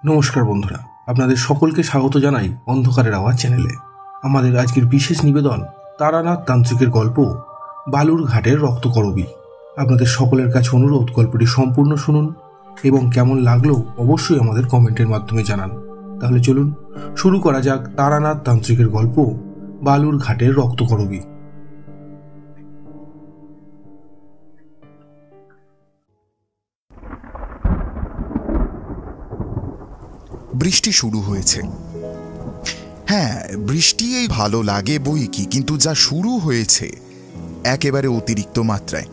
নমস্কার বন্ধুরা, আপনাদের সকলকে স্বাগত জানাই অন্ধকারের আওয়াজ চ্যানেলে। আমাদের আজকের বিশেষ নিবেদন তারানাথ তান্ত্রিকের গল্প বালুরঘাটের রক্তকরবী। আপনাদের সকলের কাছে অনুরোধ, গল্পটি সম্পূর্ণ শুনুন এবং কেমন লাগলো অবশ্যই আমাদের কমেন্টের মাধ্যমে জানান। তাহলে চলুন শুরু করা যাক তারানাথ তান্ত্রিকের গল্প বালুরঘাটের রক্তকরবী। বৃষ্টি শুরু হয়েছে। হ্যাঁ, বৃষ্টি এই ভালো লাগে বই কি, কিন্তু যা শুরু হয়েছে একেবারে অতিরিক্ত মাত্রায়।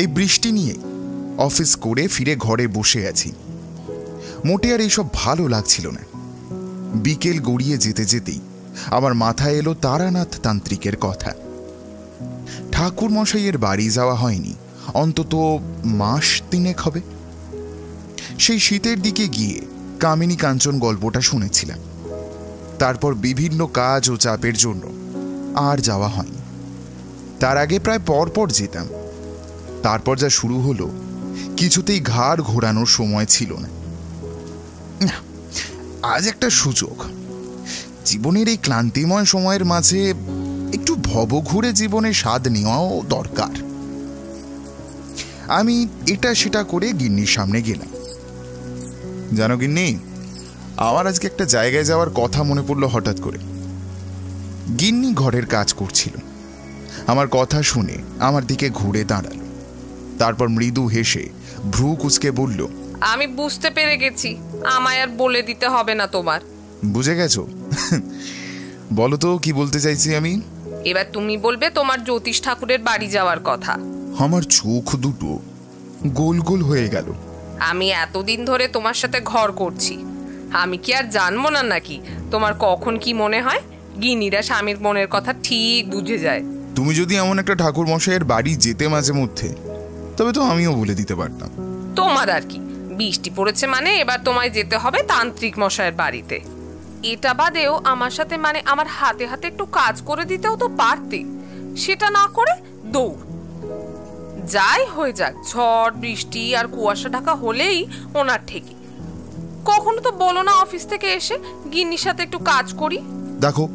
এই বৃষ্টি নিয়ে অফিস করে ফিরে ঘরে বসে আছি। মোটে আর এইসব ভালো লাগছিল না। বিকেল গড়িয়ে যেতে যেতেই আমার মাথায় এলো তারানাথ তান্ত্রিকের কথা। ঠাকুর মশাইয়ের বাড়ি যাওয়া হয়নি অন্তত মাস 3 হবে। সেই শীতের দিকে গিয়ে কামিনী কাঞ্চন গল্পটা শুনেছিলাম। তারপর বিভিন্ন কাজ ও চাপের জন্য আর যাওয়া হয়নি। তার আগে প্রায় পরপর যেতাম। তারপর যা শুরু হলো, কিছুতেই ঘাড় ঘোরানোর সময় ছিল না। আজ একটা সুযোগ। জীবনের এই ক্লান্তিময় সময়ের মাঝে একটু ভবঘুরে জীবনের স্বাদ নেওয়াও দরকার। আমি এটা সেটা করে গিন্নির সামনে গেলাম। জানো গিন্নি, আমার আজকে একটা জায়গায় যাওয়ার কথা মনে পড়লো হঠাৎ করে। গিন্নি ঘরের কাজ করছিল। আমার কথা শুনে আমার দিকে ঘুরে দাঁড়ালো। তারপর মৃদু হেসে ভ্রু কুঁচকে বলল, আমি বুঝতে পেরে গেছি, আমায় আর বলে দিতে হবে না তোমার। বুঝে গেছো? বলো তো কি বলতে চাইছি আমি। এবার তুমি বলবে তোমার জ্যোতিষ ঠাকুরের বাড়ি যাওয়ার কথা। আমার চোখ দুটো গোল গোল হয়ে গেল। আমি এতদিন ধরে তোমার সাথে ঘর করছি, আমি কি আর জানবো না নাকি তোমার কখন কি মনে হয়? গিন্নিরা স্বামীর মনের কথা ঠিক বুঝে যায়। তুমি যদি এমন একটা ঠাকুর মশাইয়ের বাড়ি যেতে মাঝে মধ্যে, তবে তো আমিও বলে দিতে পারতাম। তোমার আর কি, বৃষ্টি পড়েছে মানে এবার তোমায় যেতে হবে তান্ত্রিক মশাইয়ের বাড়িতে। এটা বাদেও আমার সাথে মানে আমার হাতে হাতে একটু কাজ করে দিতেও তো পারতে। সেটা না করে দৌড়। যাই হয়ে যাক, ঝড় বৃষ্টি আর কুয়াশা ঢাকা হলেই ওনার ঠেকি। কখনো তো বলো না অফিস থেকে এসে গিন্নির সাথে একটু কাজ করি। দেখো,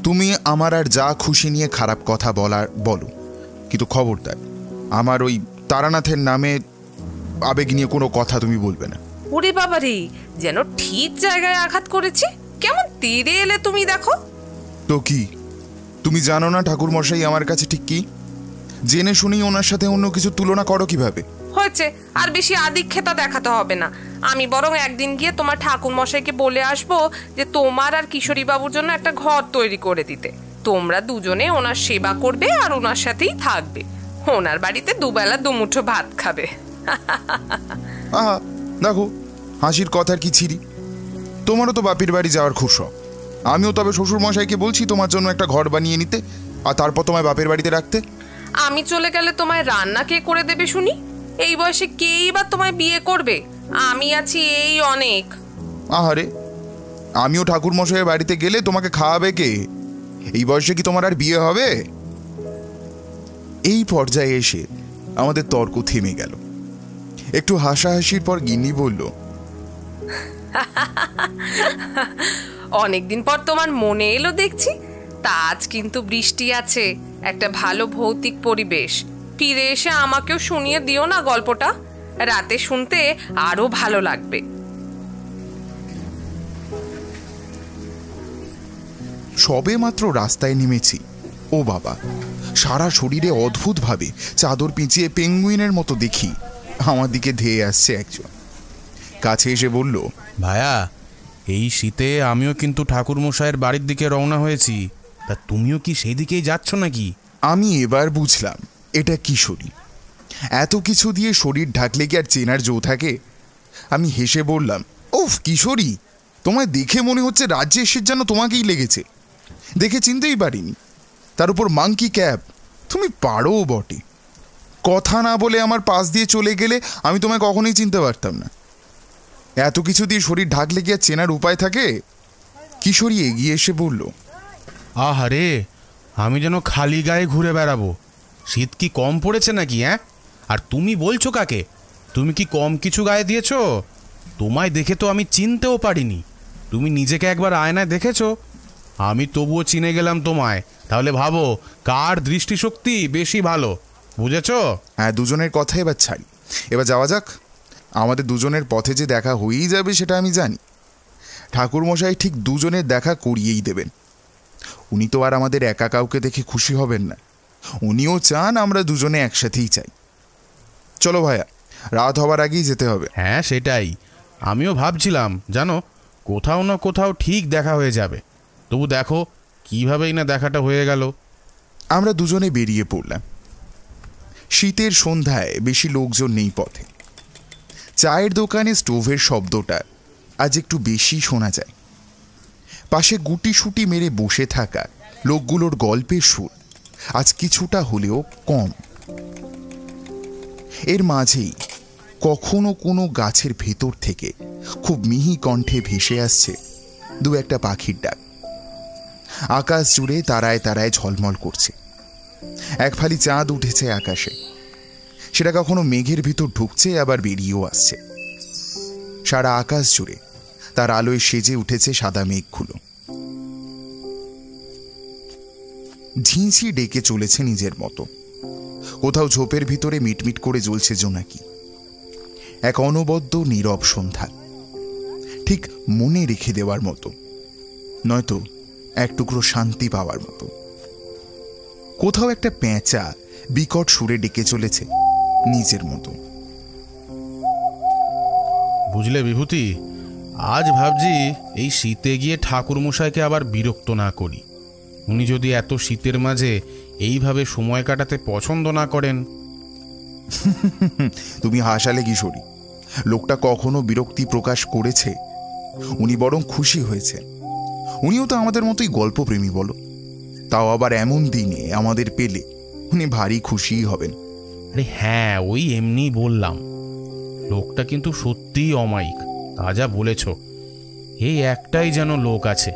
তুমি আমার আর যা খুশি নিয়ে খারাপ কথা বলার বলো, কিন্তু খবরদার আমার ওই তারানাথের নামে আবেগ নিয়ে কোনো কথা তুমি বলবে না। ওরে বাবা রে, যেন ঠিক জায়গায় আঘাত করেছি। কেমন তেড়ে এলে তুমি, দেখো তো কি তুমি জানো না ঠাকুর মশাই আমার কাছে ঠিক কি? জেনে শুনেই ওনার সাথে অন্য কিছু তুলনা করো কিভাবে? হয়েছে, আর বেশি আদিক্ষেতা দেখাতে হবে না। আমি বরং একদিন গিয়ে তোমার ঠাকুর মশাইকে বলে আসবো যে তোমার আর কিশোরী বাবুর জন্য একটা ঘর তৈরি করে দিতে। তোমরা দুজনে ওনার সেবা করবে আর ওনার সাথেই থাকবে। ওনার বাড়িতে দুবেলা দুমুঠো ভাত খাবে। আহা, দেখো হাসির কথার কি ছিরি। তোমারও তো বাপের বাড়ি যাওয়ার খুব শখ। আমিও তবে শ্বশুর মশাইকে বলছি তোমার জন্য একটা ঘর বানিয়ে নিতে, আর তারপর তোমায় বাপের বাড়িতে রাখতে। আমি চলে গেলে তোমায় রান্না কে করে দেবে শুনি? এই বয়সে কেই বা তোমায় বিয়ে করবে? আমি আছি এই অনেক। আহারে, আমিও ঠাকুর মশাইয়ের বাড়িতে গেলে তোমাকে খাওয়াবে কে? এই বয়সে কি তোমার আর বিয়ে হবে? এই পর্যায়ে এসে আমাদের তর্ক থেমে গেল। একটু হাসাহাসির পর গিন্নি বলল, অনেকদিন পর তোমার মনে এলো দেখছি। তা আজ কিন্তু বৃষ্টি আছে, একটা ভালো ভৌতিক পরিবেশ। ফিরে এসে আমাকেও শুনিয়ে দিও না গল্পটা, রাতে শুনতে আরো ভালো লাগবে। সবে মাত্র রাস্তায় নেমেছি, ও বাবা, সারা শরীরে অদ্ভুতভাবে চাদর পেঁচিয়ে পেঙ্গুইনের মতো দেখি আমার দিকে ধেয়ে আসছে একজন। কাছে এসে বলল, ভায়া, এই শীতে আমিও কিন্তু ঠাকুর মশাইয়ের বাড়ির দিকে রওনা হয়েছি। তা তুমিও কি সেই দিকেই যাচ্ছ নাকি? আমি এবার বুঝলাম এটা কিশোরী। এত কিছু দিয়ে শরীর ঢাকলে কি আর চেনার জো থাকে? আমি হেসে বললাম, ওফ কিশোরী, তোমায় দেখে মনে হচ্ছে রাজেশের যেন তোমাকেই লেগেছে। দেখে চিনতেই পারিনি। তার উপর মাংকি ক্যাপ, তুমি পারো বটে। কথা না বলে আমার পাশ দিয়ে চলে গেলে আমি তোমায় কখনোই চিনতে পারতাম না। এত কিছু দিয়ে শরীর ঢাকলে কি আর চেনার উপায় থাকে? কিশোরী এগিয়ে এসে বলল, আহারে, আমি যেন খালি গায়ে ঘুরে বেড়াবো। শীত কি কম পড়েছে নাকি? আর তুমি বলছো কাকে? তুমি কি কম কিছু গায়ে দিয়েছো? তোমায় দেখে তো আমি চিনতেও পারিনি। তুমি নিজেকে একবার আয়নায় দেখেছো? আমি তবুও চিনে গেলাম তোমায়। তাহলে ভাবো কার দৃষ্টিশক্তি বেশি ভালো, বুঝেছো? হ্যাঁ, দুজনের কথা এবার ছাড়ি, এবার যাওয়া যাক। আমাদের দুজনের পথে যে দেখা হয়েই যাবে সেটা আমি জানি। ঠাকুরমশাই ঠিক দুজনের দেখা করিয়েই দেবেন। উনি তো আর আমাদের একা কাউকে দেখে খুশি হবেন না, উনিও চান আমরা দুজনে একসাথেই চাই। চলো ভাইয়া, রাত হবার আগেই যেতে হবে। হ্যাঁ সেটাই, আমিও ভাবছিলাম জানো, কোথাও না কোথাও ঠিক দেখা হয়ে যাবে। তবু দেখো কীভাবেই না দেখাটা হয়ে গেল। আমরা দুজনে বেরিয়ে পড়লাম। শীতের সন্ধ্যায় বেশি লোকজন নেই পথে। চায়ের দোকানে স্টোভের শব্দটা আজ একটু বেশি শোনা যায়। পাশে গুটিসুটি মেরে বসে থাকা লোকগুলোর গল্পের সুর আজ কিছুটা হলেও কম। এর মাঝেই কখনো কোনো গাছের ভেতর থেকে খুব মিহি কণ্ঠে ভেসে আসছে দু একটা পাখির ডাক। আকাশ জুড়ে তারায় তারায় ঝলমল করছে। এক ফালি চাঁদ উঠেছে আকাশে, সেটা কখনো মেঘের ভিতর ঢুকছে আবার বেরিয়েও আসছে। সারা আকাশ জুড়ে তার আলোয় সেজে উঠেছে সাদা মেঘগুলো। ঝিঁঝি ডেকে চলেছে নিজের মতো। কোথাও ঝোপের ভিতরে মিটমিট করে জ্বলছে জোনাকি। এক অনবদ্য নীরব সন্ধ্যা, ঠিক মনে রেখে দেওয়ার মতো, নয়তো এক টুকরো শান্তি পাওয়ার মতো। কোথাও একটা পেঁচা বিকট সুরে ডেকে চলেছে নিজের মতো। বুঝলে বিভূতি, আজ ভাবছি এই শীতে গিয়ে ঠাকুরমশাইকে আবার বিরক্ত না করি। উনি যদি এত শীতের মাঝে এইভাবে সময় কাটাতে পছন্দ না করেন। তুমি হাসালে কিশোরী, লোকটা কখনো বিরক্তি প্রকাশ করেছে? উনি বরং খুশি হয়েছে। উনিও তো আমাদের মতোই গল্পপ্রেমী বলো, তাও আবার এমন দিনে আমাদের পেলে উনি ভারী খুশিই হবেন। আরে হ্যাঁ, ওই এমনি বললাম। লোকটা কিন্তু সত্যিই অমায়িক, তা যা বলেছ। এই একটাই যেন লোক আছে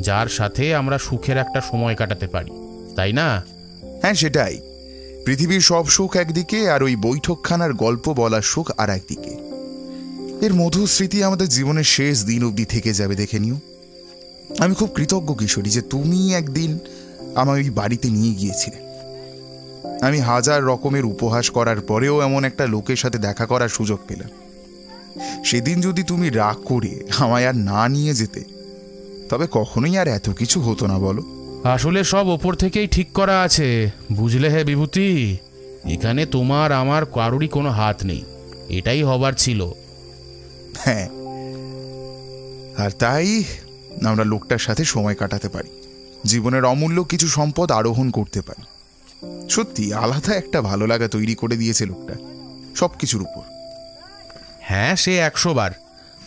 যার সাথে আমরা সুখের একটা সময় কাটাতে পারি, তাই না? হ্যাঁ সেটাই। পৃথিবীর সব সুখ একদিকে, আর ওই বৈঠকখানার গল্প বলার সুখ আর একদিকে। এর মধুর স্মৃতি আমাদের জীবনের শেষ দিন অবধি থেকে যাবে, দেখে নিও। আমি খুব কৃতজ্ঞ কিশোরী যে তুমি একদিন আমার ওই বাড়িতে নিয়ে গিয়েছিলে। আমি হাজার রকমের উপহাস করার পরেও এমন একটা লোকের সাথে দেখা করার সুযোগ পেলাম। সেদিন যদি তুমি রাগ করে আমায় আর না নিয়ে যেতে, তবে কখনোই আর এত কিছু হতো না, বলো? আসলে সব ওপর থেকেই ঠিক করা আছে, বুঝলে হে বিভূতি। এখানে তোমার আমার কারোরই কোনো হাত নেই, এটাই হবার ছিল। হ্যাঁ, আর তাই আমরা লোকটার সাথে সময় কাটাতে পারি, জীবনের অমূল্য কিছু সম্পদ আরোহণ করতে পারি। সত্যি আলাদা একটা ভালো লাগা তৈরি করে দিয়েছে লোকটা সব কিছুর উপর। হ্যাঁ, সে 100 বার।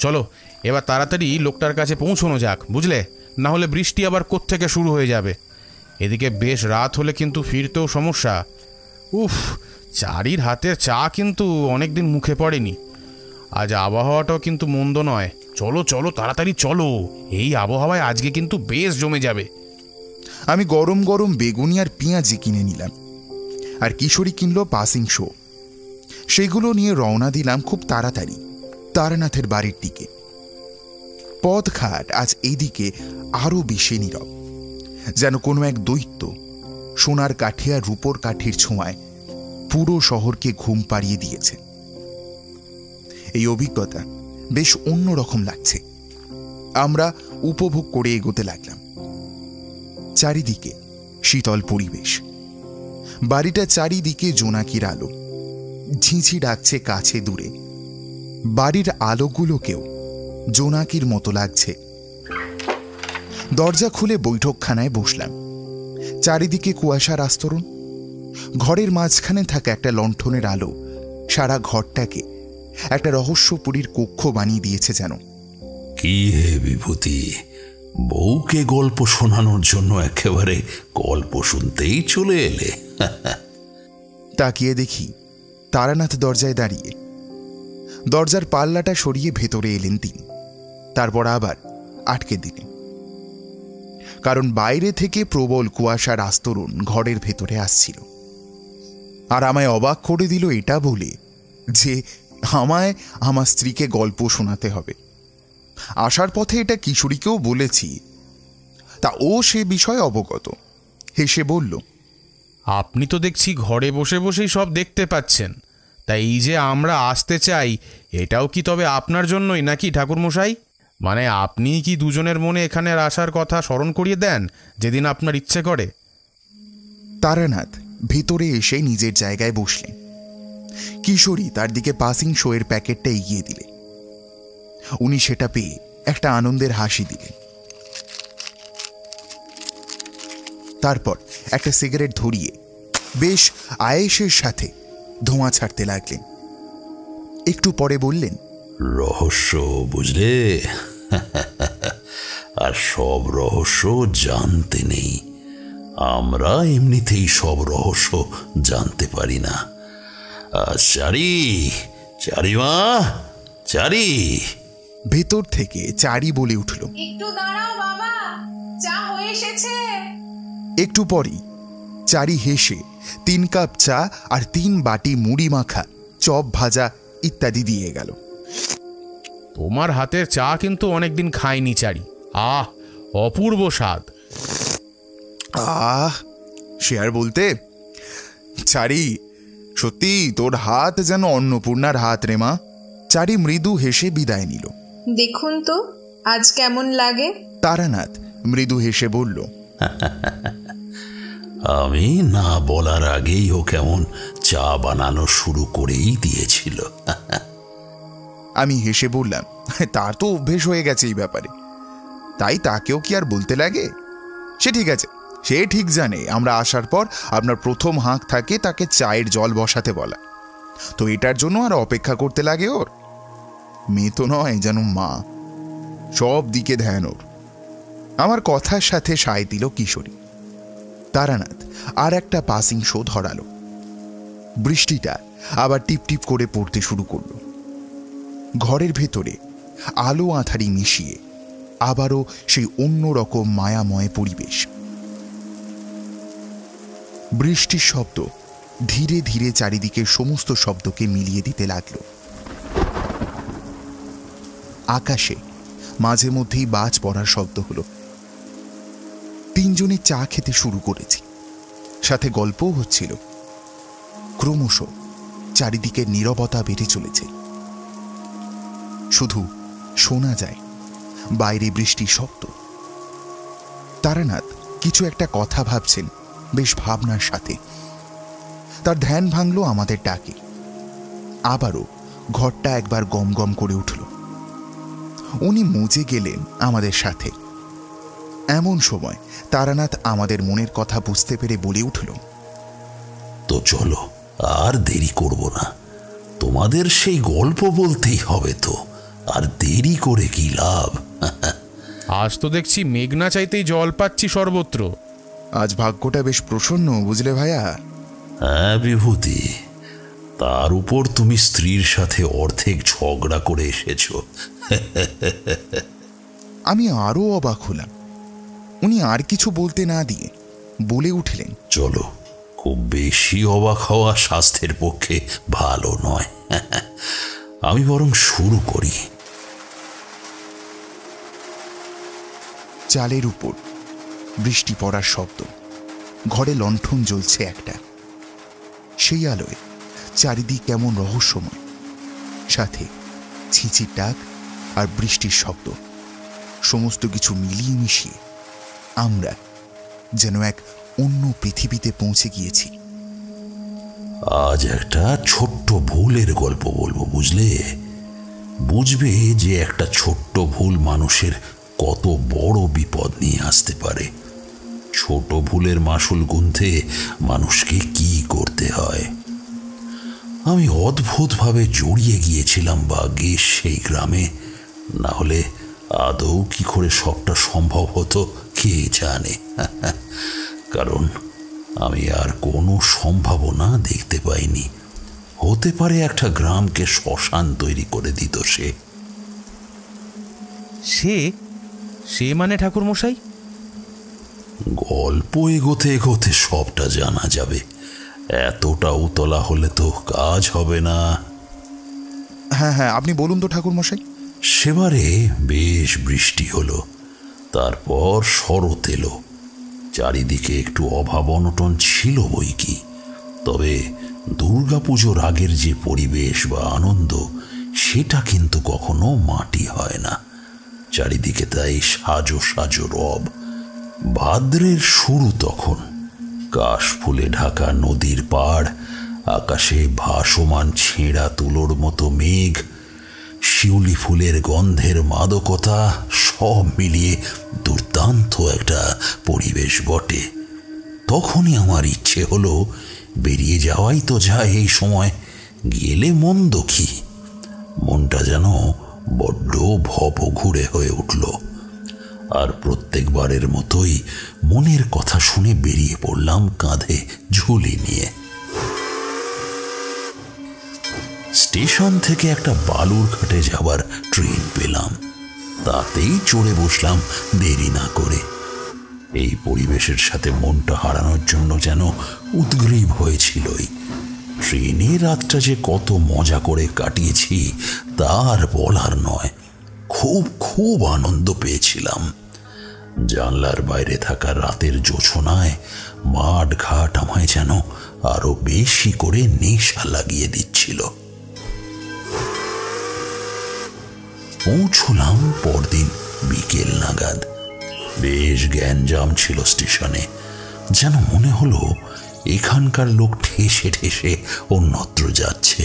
চলো এবার তাড়াতাড়ি লোকটার কাছে পৌঁছানো যাক, বুঝলে? না হলে বৃষ্টি আবার কোত্থেকে শুরু হয়ে যাবে। এদিকে বেশ রাত হলে কিন্তু ফিরতেও সমস্যা। উফ, চারির হাতের চা কিন্তু অনেকদিন মুখে পড়েনি। আজ আবহাওয়াটাও কিন্তু মন্দ নয়। চলো চলো তাড়াতাড়ি চলো, এই আবহাওয়ায় আজকে কিন্তু বেশ জমে যাবে। আমি গরম গরম বেগুনি আর পেঁয়াজি কিনে নিলাম, আর কিশোরী কিনলো পাসিং শো। সেগুলো নিয়ে রওনা দিলাম খুব তাড়াতাড়ি তারানাথের বাড়ির দিকে। পথঘাট আজ এইদিকে আরো বেশি নীরব, যেন কোনো এক দৈত্য সোনার কাঠি আর রূপোর কাঠির ছোঁয়ায় পুরো শহরকে ঘুম পাড়িয়ে দিয়েছে। এই অভিজ্ঞতা বেশ অন্যরকম লাগছে। আমরা উপভোগ করে এগোতে লাগলাম। চারিদিকে শীতল পরিবেশ, বাড়িটা চারিদিকে জোনাকির আলো, ঝিঁঝি ডাকছে কাছে দূরে। বাড়ির আলোগুলোকেও জোনাকির মতো লাগছে। দরজা খুলে বৈঠকখানায় বসলাম। চারিদিকে কুয়াশার আস্তরণ। ঘরের মাঝখানে থাকা একটা লণ্ঠনের আলো সারা ঘরটাকে একটা রহস্যপুরীর কক্ষ বানিয়ে দিয়েছে যেন। কি হে বিভূতি, বউকে গল্প শোনানোর জন্য একেবারে গল্প শুনতেই চলে এলে? তাকিয়ে দেখি তারানাথ দরজায় দাঁড়িয়ে। দরজার পাল্লাটা সরিয়ে ভেতরে এলেন তিনি, তারপর আবার আটকে দিলেন। কারণ বাইরে থেকে প্রবল কুয়াশার আস্তরণ ঘরের ভেতরে আসছিল। আর আমায় অবাক করে দিল এটা বলে যে আমায় আমার স্ত্রীকে গল্প শোনাতে হবে। আসার পথে এটা কিশোরীকেও বলেছি, তা ও সে বিষয়ে অবগত। হেসে বলল, আপনি তো দেখছি ঘরে বসে বসেই সব দেখতে পাচ্ছেন, তাই এই যে আমরা আসতে চাই এটাও কি তবে আপনার জন্যই নাকি ঠাকুরমশাই? মানে আপনি কি দুজনের মনে এখানে আসার কথা স্মরণ করিয়ে দেন যেদিন আপনার ইচ্ছে করে? তারানাথ ভেতরে এসে নিজের জায়গায় বসলেন। কিশোরী তার দিকে পাসিং শোয়ের প্যাকেটটা এগিয়ে দিলে। উনি সেটা পেয়ে একটা আনন্দের হাসি দিলেন। তারপর একটা সিগারেট ধরিয়ে বেশ আয়েশের সাথে ধোঁয়া ছাড়তে লাগলেন। একটু পরে বললেন, রহস্য বুঝলে, আর সব রহস্য জানতে নেই। আমরা এমনিতেই সব রহস্য জানতে পারি না। চারিমা, চারি। ভেতর থেকে চারি বলে উঠল, একটু দাঁড়াও বাবা, চা হয়ে এসেছে। একটু পরই চারি হেসে 3 কাপ চা আর 3 বাটি মুড়ি মাখা, চপ ভাজা ইত্যাদি দিয়ে গেল। তোমার হাতের চা কিন্তু অনেকদিন খাইনি চারি। আহ, অপূর্ব স্বাদ। সে আর বলতে। চারি, সত্যি তোর হাত যেন অন্নপূর্ণার হাত রে মা। চারি মৃদু হেসে বিদায় নিল। দেখুন তো আজ কেমন লাগে। তারানাথ মৃদু হেসে বলল, আমি না বলার আগেই ও কেমন চা বানানো শুরু করেই দিয়েছিল। আমি হেসে বললাম, তার তো অভ্যেস হয়ে গেছে এই ব্যাপারে, তাই তাকেও কি আর বলতে লাগে? সে ঠিক আছে, সে ঠিক জানে আমরা আসার পর আপনার প্রথম হাঁক থাকে তাকে চায়ের জল বসাতে বলা। তো এটার জন্য আর অপেক্ষা করতে লাগে ওর? মেয়ে তো নয়, যেন মা, সব দিকে ধ্যান ওর। আমার কথার সাথে সায় দিল কিশোরী। তারানাথ আর একটা পাসিং শো ধরালো। বৃষ্টিটা আবার টিপটিপ করে পড়তে শুরু করলো। ঘরের ভেতরে আলো আঁধারি মিশিয়ে আবারও সেই অন্যরকম মায়াময় পরিবেশ। বৃষ্টির শব্দ ধীরে ধীরে চারিদিকের সমস্ত শব্দকে মিলিয়ে দিতে লাগলো। আকাশে মাঝে মধ্যেই বাজ পড়ার শব্দ হলো। 3 জনে চা খেতে শুরু করেছি, সাথে গল্পও হচ্ছিল। ক্রমশ চারিদিকে নীরবতা বেড়ে চলেছে। শুধু শোনা যায় বাইরে বৃষ্টির শব্দ। তারানাথ কিছু একটা কথা ভাবছেন বেশ ভাবনার সাথে। তার ধ্যান ভাঙল আমাদের ডাকে। আবারও ঘরটা একবার গম গম করে উঠল। উনি মুজে গেলেন আমাদের সাথে। এমন সময় তারানাথ আমাদের মনের কথা বুঝতে পেরে বলে উঠল, তো চলো, আর দেরি করব না। তোমাদের সেই গল্প বলতেই হবে, তো আর দেরি করে কি লাভ? আজ তো দেখছি মেঘনা চাইতেই জল পাচ্ছি সর্বত্র। আজ ভাগ্যটা বেশ প্রসন্ন, বুঝলে ভাইয়া? হ্যাঁ বিভূতি, তার উপর তুমি স্ত্রীর সাথে অর্ধেক ঝগড়া করে এসেছো। আমি আরো অবাক হলাম। উনি আর কিছু বলতে না দিয়ে বলে উঠলেন, চলো, খুব বেশি অবাক হওয়া স্বাস্থ্যের পক্ষে ভালো নয়। আমি বরং শুরু করি। চালের উপর বৃষ্টি পড়ার শব্দ। ঘরে লণ্ঠন জ্বলছে একটা। সেই আলোয় চারিদিক কেমন রহস্যময়, সাথে ছিঁচির ডাক আর বৃষ্টির শব্দ। সমস্ত কিছু মিলিয়ে মিশিয়ে আমরা যেন এক অন্য পৃথিবীতে পৌঁছে গিয়েছি। আজ একটা ছোট্ট ভুলের গল্প বলবো, বুঝলে? বুঝবে যে একটা ছোট্ট ভুল মানুষের কত বড় বিপদ নিয়ে আসতে পারে। ছোট ভুলের মাসুল গুনতে মানুষকে কি করতে হয়। আমি অদ্ভুতভাবে জড়িয়ে গিয়েছিলাম ভাগ্যে সেই গ্রামে, না হলে আদৌ কি করে সবটা সম্ভব হতো কে জানে। কারণ আমি আর কোনো সম্ভাবনা দেখতে পাইনি। হতে পারে একটা গ্রামকে শ্মশান তৈরি করে দিত সে। সে মানে ঠাকুরমশাই? গল্প এগোতে এগোতে সবটা জানা যাবে। এতটা উতলা হলে তো কাজ হবে না। হ্যাঁ হ্যাঁ, আপনি বলুন তো ঠাকুরমশাই। সেবারে বেশ বৃষ্টি হলো, তারপর শরৎ এলো। চারিদিকে একটু অভাব অনটন ছিল বই কি, তবে দুর্গাপুজোর আগের যে পরিবেশ বা আনন্দ, সেটা কিন্তু কখনো মাটি হয় না। চারিদিকে তাই সাজো সাজো রব। ভাদ্রের শুরু তখন। কাশ ফুলে ঢাকা নদীর পাড়, আকাশে ভাসমান ছেঁড়া তুলোর মতো মেঘ, শিউলি ফুলের গন্ধের মাদকতা, সব মিলিয়ে দুর্দান্ত একটা পরিবেশ বটে। তখনই আমার ইচ্ছে হলো বেরিয়ে যাওয়াই তো যায় এই সময়, গেলে মন্দ কি। মনটা যেন বড্ড ভবঘুরে হয়ে উঠল। আর প্রত্যেকবারের মতোই মনের কথা শুনে বেরিয়ে পড়লাম কাঁধে ঝুলি নিয়ে। স্টেশন থেকে একটা বালুরঘাটে যাবার ট্রেন পেলাম, তাতেই চড়ে বসলাম দেরি না করে। এই পরিবেশের সাথে মনটা হারানোর জন্য যেন উদ্গ্রীব হয়েছিলই। ট্রেনে রাতটা যে কত মজা করে কাটিয়েছি তার বলার নয়। খুব খুব আনন্দ পেয়েছিলাম। জানলার বাইরে থাকা রাতের জোছনায় মাঠ ঘাট আমায় যেন আরো বেশি করে নেশা লাগিয়ে দিচ্ছিল। পৌঁছলাম পরদিন বিকেল নাগাদ। বেশ গ্যাঞ্জাম ছিল স্টেশনে, যেন মনে হলো এখানকার লোক ঠেসে ঠেসে অন্যত্র যাচ্ছে।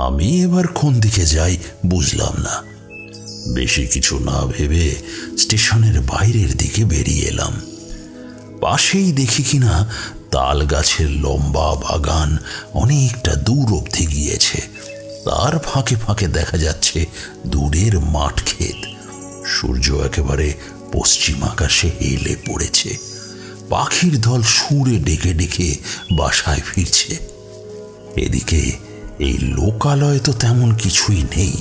আমি এবার কোন দিকে যাই বুঝলাম না। বেশি কিছু না ভেবে স্টেশনের বাইরের দিকে বেরিয়ে এলাম। পাশেই দেখি কিনা তাল গাছের লম্বা বাগান অনেকটা দূর অবধি গিয়েছে। তার ফাঁকে ফাঁকে দেখা যাচ্ছে দূরের মাঠ ক্ষেত। সূর্য একেবারে পশ্চিম আকাশে হেলে পড়েছে। পাখির দল সুরে ডেকে ডেকে বাসায় ফিরছে। এদিকে এই লোকালয় তো তেমন কিছুই নেই।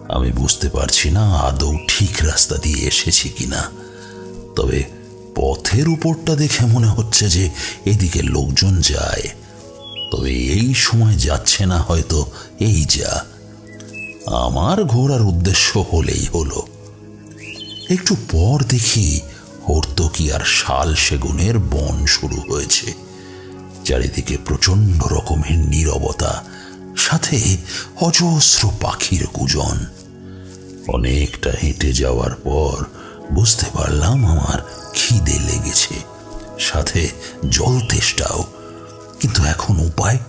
আমি বুঝতে পারছি না আদৌ ঠিক রাস্তা দিয়ে এসেছি কিনা, তবে পথের উপরটা দেখে মনে হচ্ছে যে এদিকে লোকজন যায়। তবে এই সময় যাচ্ছে না হয়তো, এই যা। আমার ঘোরার উদ্দেশ্য হলেই হলো। একটু পর দেখি হর্তকি আর শাল সেগুনের বন শুরু হয়েছে। চারিদিকে প্রচন্ড রকমের নীরবতা, সাথে অজস্র পাখির কুজন। অনেকটা হেঁটে যাওয়ার পর বুঝতে পারলাম আমার খিদে লেগেছে, সাথে জল তেষ্টাও। কিন্তু এখন উপায়?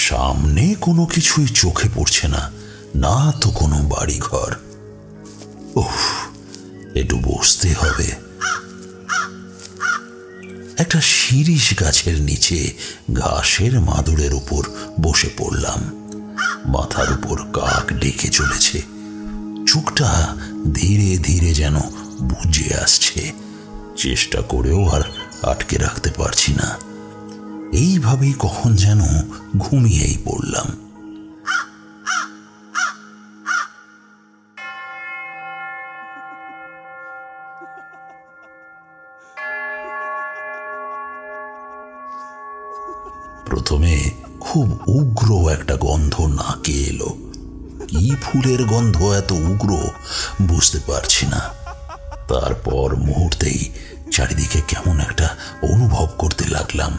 সামনে কোনো কিছুই চোখে পড়ছে না, না তো কোনো বাড়িঘর। উফ, একটু বসতে হবে। একটা শিরীষ গাছের নিচে ঘাসের মাদুরের উপর বসে পড়লাম। মাথার উপর কাক ডেকে চলেছে। চোখটা ধীরে ধীরে যেন বুজে আসছে। চেষ্টা করেও আর আটকে রাখতে পারছি না। এইভাবেই কখন যেন ঘুমিয়েই পড়লাম। প্রথমে খুব উগ্র একটা গন্ধ নাকে এলো। কি ফুলের গন্ধ এত উগ্র বুঝতে পারছি না। তারপর মুহূর্তেই চারিদিকে কেমন একটা অনুভব করতে লাগলাম।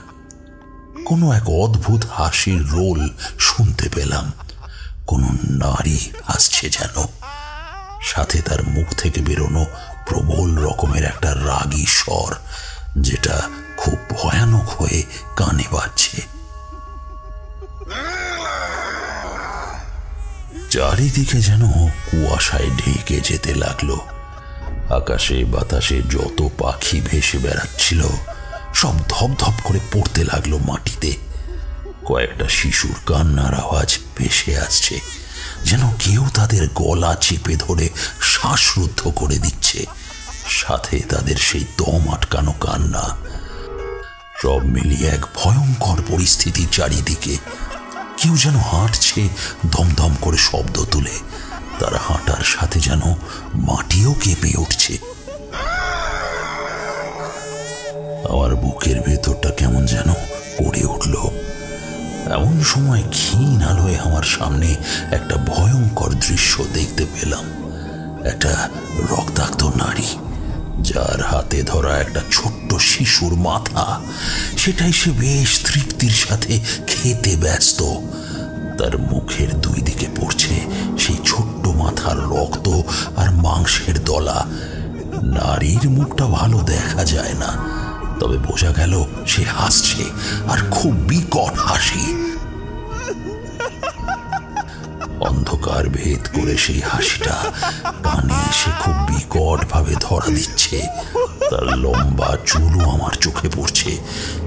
কোনো এক অদ্ভুত হাসির রোল শুনতে পেলাম। কোনো নারী হাসছে যেন, সাথে তার মুখ থেকে বেরোনো প্রবল রকমের একটা রাগী স্বর, যেটা খুব ভয়ানক হয়ে কানে বাজছে। চারিদিকে যেন কুয়াশায় ঢেকে যেতে লাগলো। আকাশে বাতাসে যত পাখি ভেসে বেড়াচ্ছিল সব ধপধপ করে পড়তে লাগলো মাটিতে। কয়েকটা শিশুর কান্নার আওয়াজ ভেসে আসছে, যেন কেউ তাদের গলা চেপে ধরে শ্বাসরুদ্ধ করে দিচ্ছে, সাথে তাদের সেই দম আটকানো কান্না। সব মিলিয়ে এক ভয়ঙ্কর পরিস্থিতি চারিদিকে। কেউ যেন হাঁটছে দমদম করে শব্দ তুলে, তার হাঁটার সাথে যেন মাটিও কেঁপে উঠছে। আমার বুকের ভেতরটা কেমন যেন করে উঠল। এমন সময় ক্ষীণ আলোয় আমার সামনে একটা ভয়ঙ্কর দৃশ্য দেখতে পেলাম। একটা রক্তাক্ত নারী, যার হাতে ধরা একটা ছোট্ট শিশুর মাথা, সেটাই সে বেশ তৃপ্তির সাথে খেতে ব্যস্ত। তার মুখের দুই দিকে পড়ছে সেই ছোট্ট মাথার রক্ত আর মাংসের দলা। নারীর মুখটা ভালো দেখা যায় না, তবে বোঝা গেল সে হাসছে, আর খুব বিকট হাসি। অন্ধকার ভেদ করে সেই হাসিটা কানে এসে খুব বিকট ভাবে ধরা দিচ্ছে। তার লম্বা চুলও আমার চোখে পড়ছে,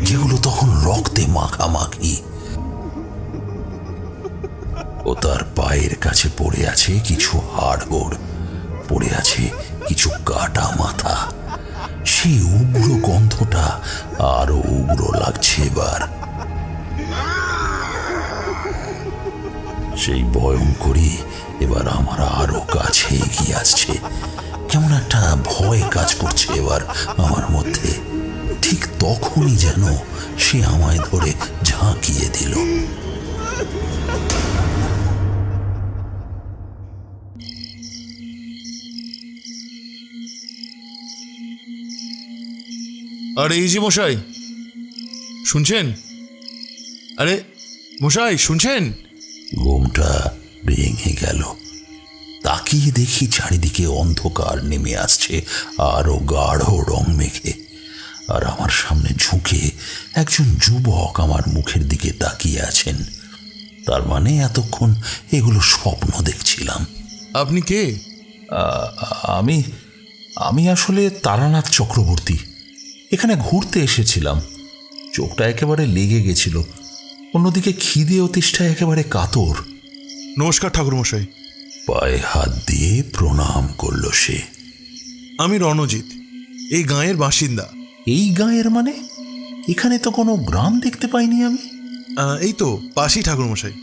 যেগুলো তখন রক্তে মাখামাখি। ও তার পায়ের কাছে পড়ে আছে কিছু হাড়গোড়, পড়ে আছে কিছু কাটা মাথা। সেই উগ্র গন্ধটা আরো উগ্র লাগছে এবার। সেই ভয়ঙ্করী এবার আমার আরো কাছে এগিয়ে আসছে। কেমন একটা ভয় কাজ করছে এবার আমার মধ্যে। ঠিক তখনই যেন সে আমায় ধরে ঝাঁকিয়ে দিল। আরে এই যে মশাই, শুনছেন? আরে মশাই, শুনছেন? ঘুমটা ভেঙে গেল। তাকিয়ে দেখি চারিদিকে অন্ধকার নেমে আসছে আরো গাঢ় রং মেখে, আর আমার সামনে ঝুঁকে একজন যুবক আমার মুখের দিকে তাকিয়ে আছেন। তার মানে এতক্ষণ এগুলো স্বপ্ন দেখছিলাম। আপনি কে? আমি আসলে তারানাথ চক্রবর্তী। এখানে ঘুরতে এসেছিলাম। চোখটা একেবারে লেগে গেছিল, অন্যদিকে খিদে ও তেষ্টায় একেবারে কাতর। নমস্কার ঠাকুরমশাই। পায়ে হাত দিয়ে প্রণাম করল সে। আমি রণজিৎ, এই গাঁয়ের বাসিন্দা। এই গাঁয়ের মানে? এখানে তো কোনো গ্রাম দেখতে পাইনি আমি। এই তো পাশেই ঠাকুরমশাই।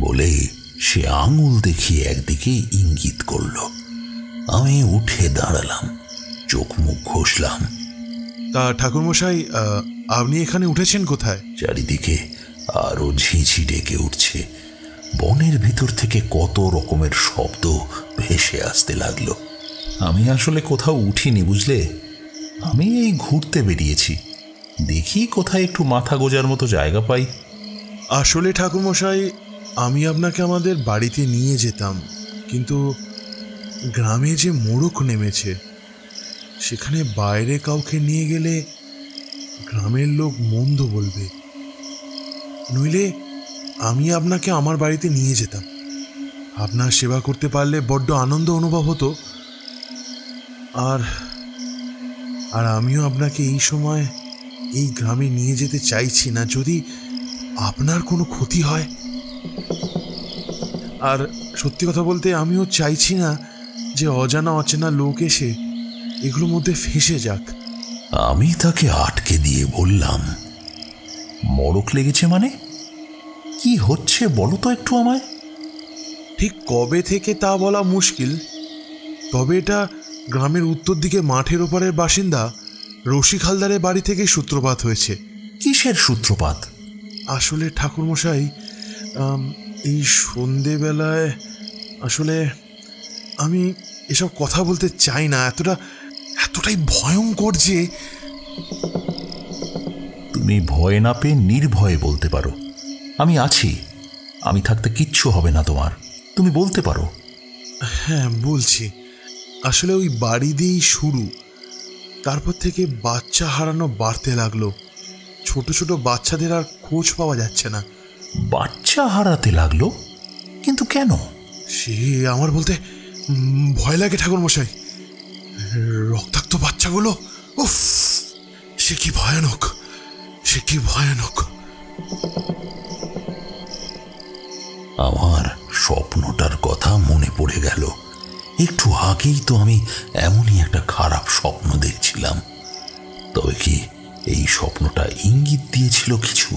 বলেই সে আঙুল দেখিয়ে একদিকে ইঙ্গিত করল। আমি উঠে দাঁড়ালাম, চোখ মুখ ঘষলাম। তা ঠাকুরমশাই, আপনি এখানে উঠেছেন কোথায়? চারিদিকে আরো ঝিঝি ডেকে উঠছে। বনের ভিতর থেকে কত রকমের শব্দ ভেসে আসতে লাগলো। আমি আসলে কোথাও উঠিনি, বুঝলে। আমি এই ঘুরতে বেরিয়েছি, দেখি কোথায় একটু মাথা গোজার মতো জায়গা পাই। আসলে ঠাকুরমশাই, আমি আপনাকে আমাদের বাড়িতে নিয়ে যেতাম, কিন্তু গ্রামে যে মোড়ক নেমেছে, সেখানে বাইরে কাউকে নিয়ে গেলে গ্রামের লোক মন্দ বলবে। নইলে আমি আপনাকে আমার বাড়িতে নিয়ে যেতাম। আপনার সেবা করতে পারলে বড্ড আনন্দ অনুভব হতো। আর আর আমিও আপনাকে এই সময় এই গ্রামে নিয়ে যেতে চাইছি না, যদি আপনার কোনো ক্ষতি হয়। আর সত্যি কথা বলতে, আমিও চাইছি না যে অজানা অচেনা লোক এসে এগুলোর মধ্যে ফেঁসে যাক। আমি তাকে আটকে দিয়ে বললাম, মড়ক লেগেছে মানে? কি হচ্ছে বলো তো একটু আমায়। ঠিক কবে থেকে তা বলা মুশকিল, তবে এটা গ্রামের উত্তর দিকে মাঠের ওপারের বাসিন্দা রসিক হালদারের বাড়ি থেকে সূত্রপাত হয়েছে। কিসের সূত্রপাত? আসলে ঠাকুরমশাই, এই সন্ধেবেলায় আসলে আমি এসব কথা বলতে চাই না, এতটাই ভয়ঙ্কর যে। তুমি ভয় না পেয়ে নির্ভয়ে বলতে পারো, আমি আছি। আমি থাকতে কিচ্ছু হবে না তোমার, তুমি বলতে পারো। হ্যাঁ বলছি। আসলে ওই বাড়ি দিয়েই শুরু, তারপর থেকে বাচ্চা হারানো বাড়তে লাগলো। ছোট ছোট বাচ্চাদের আর খোঁজ পাওয়া যাচ্ছে না। বাচ্চা হারাতে লাগলো? কিন্তু কেন? সে আমার বলতে ভয় লাগে ঠাকুরমশাই। রক্তাক্ত বাচ্চাগুলো, উফ, সে কি ভয়ানক, সে কি ভয়ানক। আমার স্বপ্নটার কথা মনে পড়ে গেল। একটু আগেই তো আমি এমনই একটা খারাপ স্বপ্ন দেখছিলাম। তবে কি এই স্বপ্নটা ইঙ্গিত দিয়েছিল কিছু?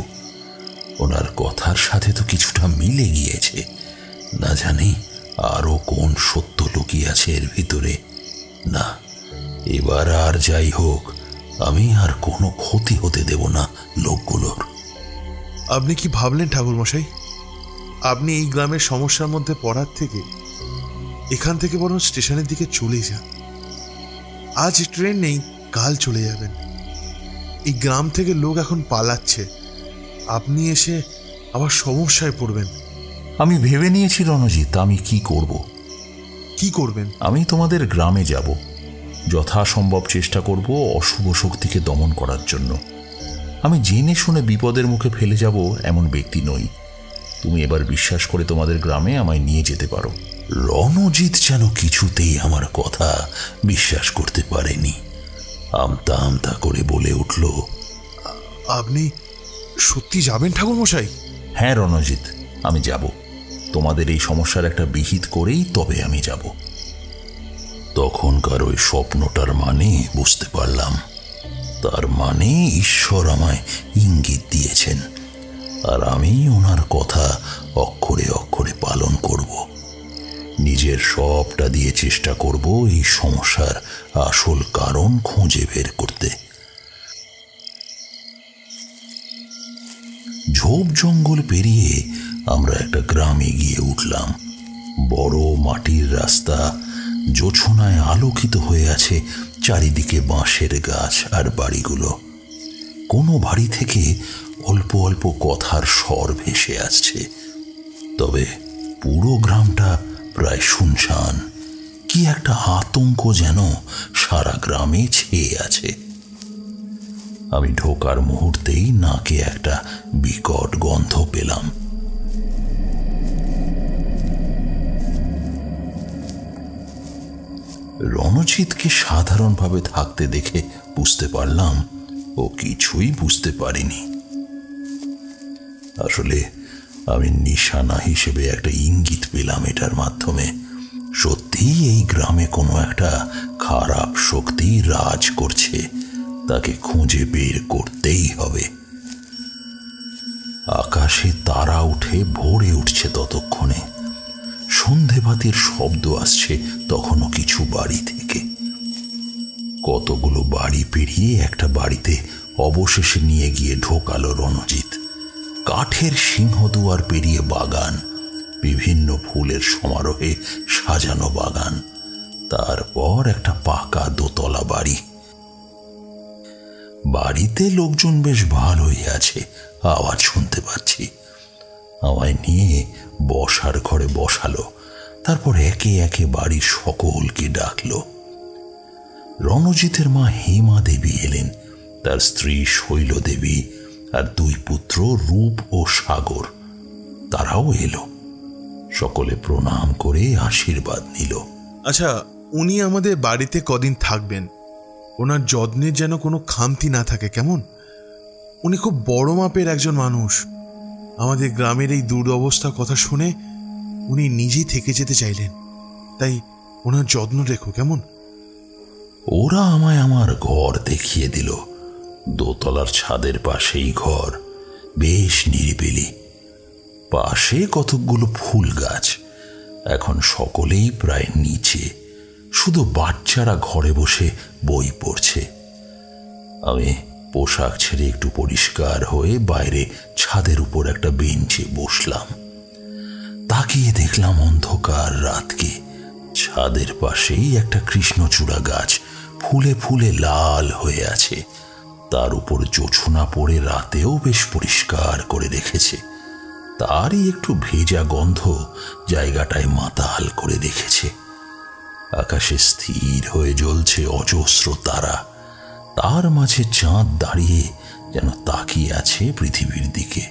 ওনার কথার সাথে তো কিছুটা মিলে গিয়েছে। না জানি আরো কোন সত্য লুকিয়ে আছে এর ভিতরে। না, এবার আর যাই হোক, আমি আর কোনো ক্ষতি হতে দেব না লোকগুলোর। আপনি কি ভাবলেন ঠাকুরমশাই? আপনি এই গ্রামের সমস্যার মধ্যে পড়ার থেকে এখান থেকে বরং স্টেশনের দিকে চলে যান। আজ ট্রেন নেই, কাল চলে যাবেন। এই গ্রাম থেকে লোক এখন পালাচ্ছে, আপনি এসে আবার সমস্যায় পড়বেন। আমি ভেবে নিয়েছি রণজিৎ, আমি কি করব। কি করবেন? আমি তোমাদের গ্রামে যাব, যথাসম্ভব চেষ্টা করব অশুভ শক্তিকে দমন করার জন্য। আমি জেনে শুনে বিপদের মুখে ফেলে যাব এমন ব্যক্তি নই। তুমি এবার বিশ্বাস করে তোমাদের গ্রামে আমায় নিয়ে যেতে পারো। রণজিৎ যেন কিছুতেই আমার কথা বিশ্বাস করতে পারেনি। আমতা আমতা করে বলে উঠল, আপনি সত্যি যাবেন ঠাকুরমশাই? হ্যাঁ রণজিৎ, আমি যাব। তোমাদের এই সমস্যার একটা বিহিত করেই তবে আমি যাব। তখনকার ওই স্বপ্নটার মানে বুঝতে পারলাম। তার মানে ঈশ্বর আমায় ইঙ্গিত দিয়েছেন, আর আমি ওনার কথা অক্ষরে অক্ষরে পালন করব। নিজের সবটা দিয়ে চেষ্টা করব এই সমস্যার আসল কারণ খুঁজে বের করতে। ঝোপ জঙ্গল পেরিয়ে আমরা একটা গ্রামে গিয়ে উঠলাম। বড় মাটির রাস্তা, জোছনায় আলোকিত হয়ে আছে চারিদিকে বাঁশের গাছ আর বাড়িগুলো। কোনো বাড়ি থেকে অল্প অল্প কথার স্বর ভেসে আসছে, তবে পুরো গ্রামটা প্রায় শুনশান। কি একটা আতঙ্ক যেন সারা গ্রামে ছেয়ে আছে। আমি ঢোকার মুহূর্তেই নাকে একটা বিকট গন্ধ পেলাম। রণজিৎকে সাধারণভাবে থাকতে দেখে বুঝতে পারলাম ও কিছুই বুঝতে পারেনি। আসলে আমি নিশানা হিসেবে একটা ইঙ্গিত পেলাম এটার মাধ্যমে। সত্যিই এই গ্রামে কোনো একটা খারাপ শক্তি রাজ করছে, তাকে খুঁজে বের করতেই হবে। আকাশে তারা উঠে ভরে উঠছে ততক্ষণে। সন্ধেবাতির শব্দ আসছে তখনও কিছু বাড়ি থেকে। কতগুলো বাড়ি পেরিয়ে একটা বাড়িতে অবশেষে নিয়ে গিয়ে ঢোকালো রণজিৎ। কাঠের সিংহদুয়ার পেরিয়ে বাগান, বিভিন্ন ফুলের সমারোহে সাজানো বাগান, তারপর একটা পাকা দোতলা বাড়ি। বাড়িতে লোকজন বেশ ভালোই আছে, আওয়াজ শুনতে পাচ্ছি। আমায় নিয়ে বসার ঘরে বসালো, তারপর একে একে বাড়ির সকলকে ডাকলো। রণজিতের মা হেমা দেবী এলেন, তার স্ত্রী শৈল দেবী আর দুই পুত্র রূপ ও সাগর, তারাও এলো। সকলে প্রণাম করে আশীর্বাদ নিল। আচ্ছা, উনি আমাদের বাড়িতে কদিন থাকবেন, ওনার যত্নের যেন কোনো খামতি না থাকে, কেমন? উনি খুব বড় মাপের একজন মানুষ। আমাদের গ্রামের এই দুরবস্থার কথা শুনে উনি নিজেই থেকে যেতে চাইলেন, তাই ওনার যত্ন রেখো, কেমন? ওরা আমায় আমার ঘর দেখিয়ে দিল। দোতলার ছাদের পাশেই ঘর, বেশ নিরিবিলি। পাশে কতকগুলো ফুল গাছ। এখন সকলেই প্রায় নিচে, শুধু বাচ্চারা ঘরে বসে বই পড়ছে। আমি পোশাক ছেড়ে একটু পরিষ্কার হয়ে বাইরে ছাদের উপর একটা বেঞ্চে বসলাম। তাকিয়ে দেখলাম অন্ধকার রাতকে। ছাদের পাশেই একটা কৃষ্ণচূড়া গাছ ফুলে ফুলে লাল হয়ে আছে। তার উপর জোছনা পড়ে রাতেও বেশ পরিষ্কার করে রেখেছে। তারই একটু ভেজা গন্ধ জায়গাটায় মাতাল করে রেখেছে। আকাশে স্থির হয়ে জ্বলছে অজস্র তারা, তার মাঝে চাঁদ দাঁড়িয়ে যেন তাকিয়ে আছে পৃথিবীর দিকে।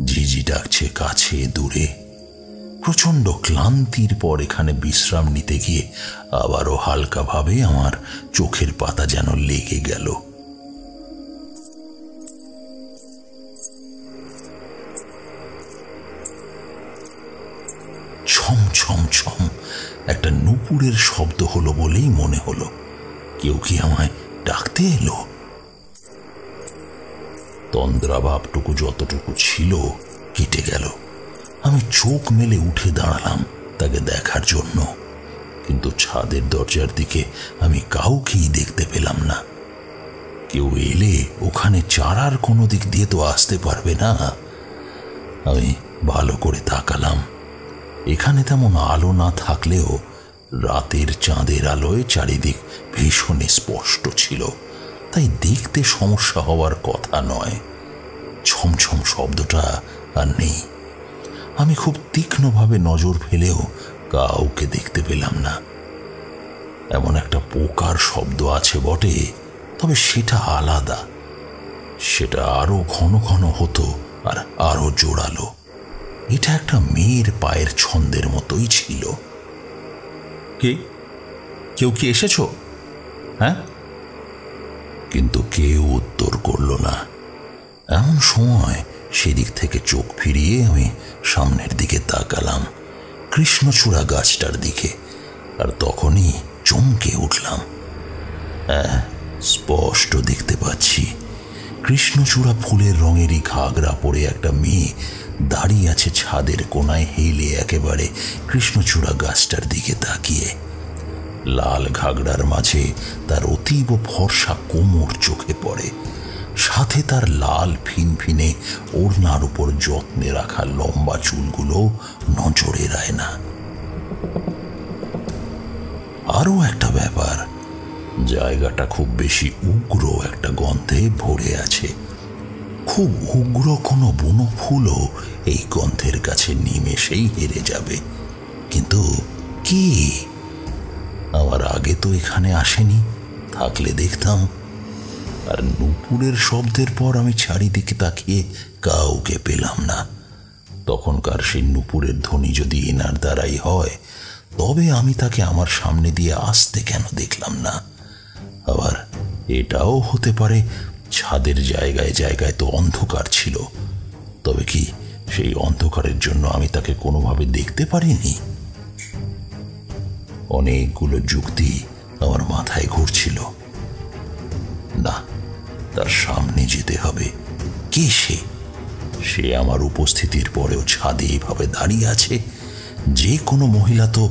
ঝিঝি ডাকছে কাছে দূরে। প্রচন্ড ক্লান্তির পর এখানে বিশ্রাম নিতে গিয়ে আবারও হালকাভাবে আমার চোখের পাতা যেন লেগে গেল। ছম ছম ছম একটা নুপুরের শব্দ হলো বলেই মনে হলো। কেউ কি আমায় ডাকতে এলো? তন্দ্রাভাবটুকু যতটুকু ছিল কেটে গেল। আমি চোখ মেলে উঠে দাঁড়ালাম তাকে দেখার জন্য, কিন্তু ছাদের দরজার দিকে আমি কাউকেই দেখতে পেলাম না। কেউ এলে ওখানে চারার কোনো দিক দিয়ে তো আসতে পারবে না। আমি ভালো করে তাকালাম। এখানে তেমন আলো না থাকলেও রাতের চাঁদের আলোয় চারিদিক ভীষণ স্পষ্ট ছিল, তাই দেখতে সমস্যা হওয়ার কথা নয়। ছমছম শব্দটা আর নেই। আমি খুব তীক্ষ্ণভাবে নজর ফেলেও কাউকে দেখতে পেলাম না। এমন একটা পোকার শব্দ আছে বটে, তবে সেটা আলাদা। সেটা আরো ঘন ঘন হতো আর আরো জোরালো। এটা একটা মেয়ের পায়ের ছন্দের মতোই ছিল। কেউ কি এসেছো? হ্যাঁ? কিন্তু কেউ উত্তর করল না। এমন সময় সেদিক থেকে চোখ ফিরিয়ে আমি সামনের দিকে তাকালাম, কৃষ্ণচূড়া গাছটার দিকে, আর তখনই চমকে উঠলাম। হ্যাঁ, স্পষ্ট দেখতে পাচ্ছি কৃষ্ণচূড়া ফুলের রঙেরই ঘাগরা পরে একটা মেয়ে দাঁড়িয়ে আছে ছাদের কোনায়, হেলে একেবারে কৃষ্ণচূড়া গাছটার দিকে তাকিয়ে। লাল ঘাগড়ার মাঝে তার অতীব ফর্সা কোমর চোখে পড়ে, সাথে তার লাল ফিনফিনে ওড়নার উপর যত্নে রাখা লম্বা চুলগুলো নজরে এড়ায় না। আরো একটা ব্যাপার, জায়গাটা খুব বেশি উগ্র একটা গন্ধে ভরে আছে। খুব উগ্র কোনো বুনো ফুলও এই গন্ধের কাছে নিমেষেই হেরে যাবে। কিন্তু কি? আমার আগে তো এখানে আসেনি, থাকলে দেখতাম। আর নুপুরের শব্দের পর আমি চারিদিকে তাকিয়ে কাউকে পেলাম না। তখনকার সেই নুপুরের ধ্বনি যদি এনার দ্বারাই হয়, তবে আমি তাকে আমার সামনে দিয়ে আসতে কেন দেখলাম না? আবার এটাও হতে পারে ছাদের জায়গায় জায়গায় তো অন্ধকার ছিল। তবে কি সেই অন্ধকারের জন্য আমি তাকে কোনোভাবে দেখতে পারিনি? অনেকগুলো যুক্তি আমার মাথায় ঘুরছিল। না, তার সামনে যেতে হবে। কে সে? সে আমার উপস্থিতির পরেও ছাদে এইভাবে দাঁড়িয়ে আছে। যে কোনো মহিলা তো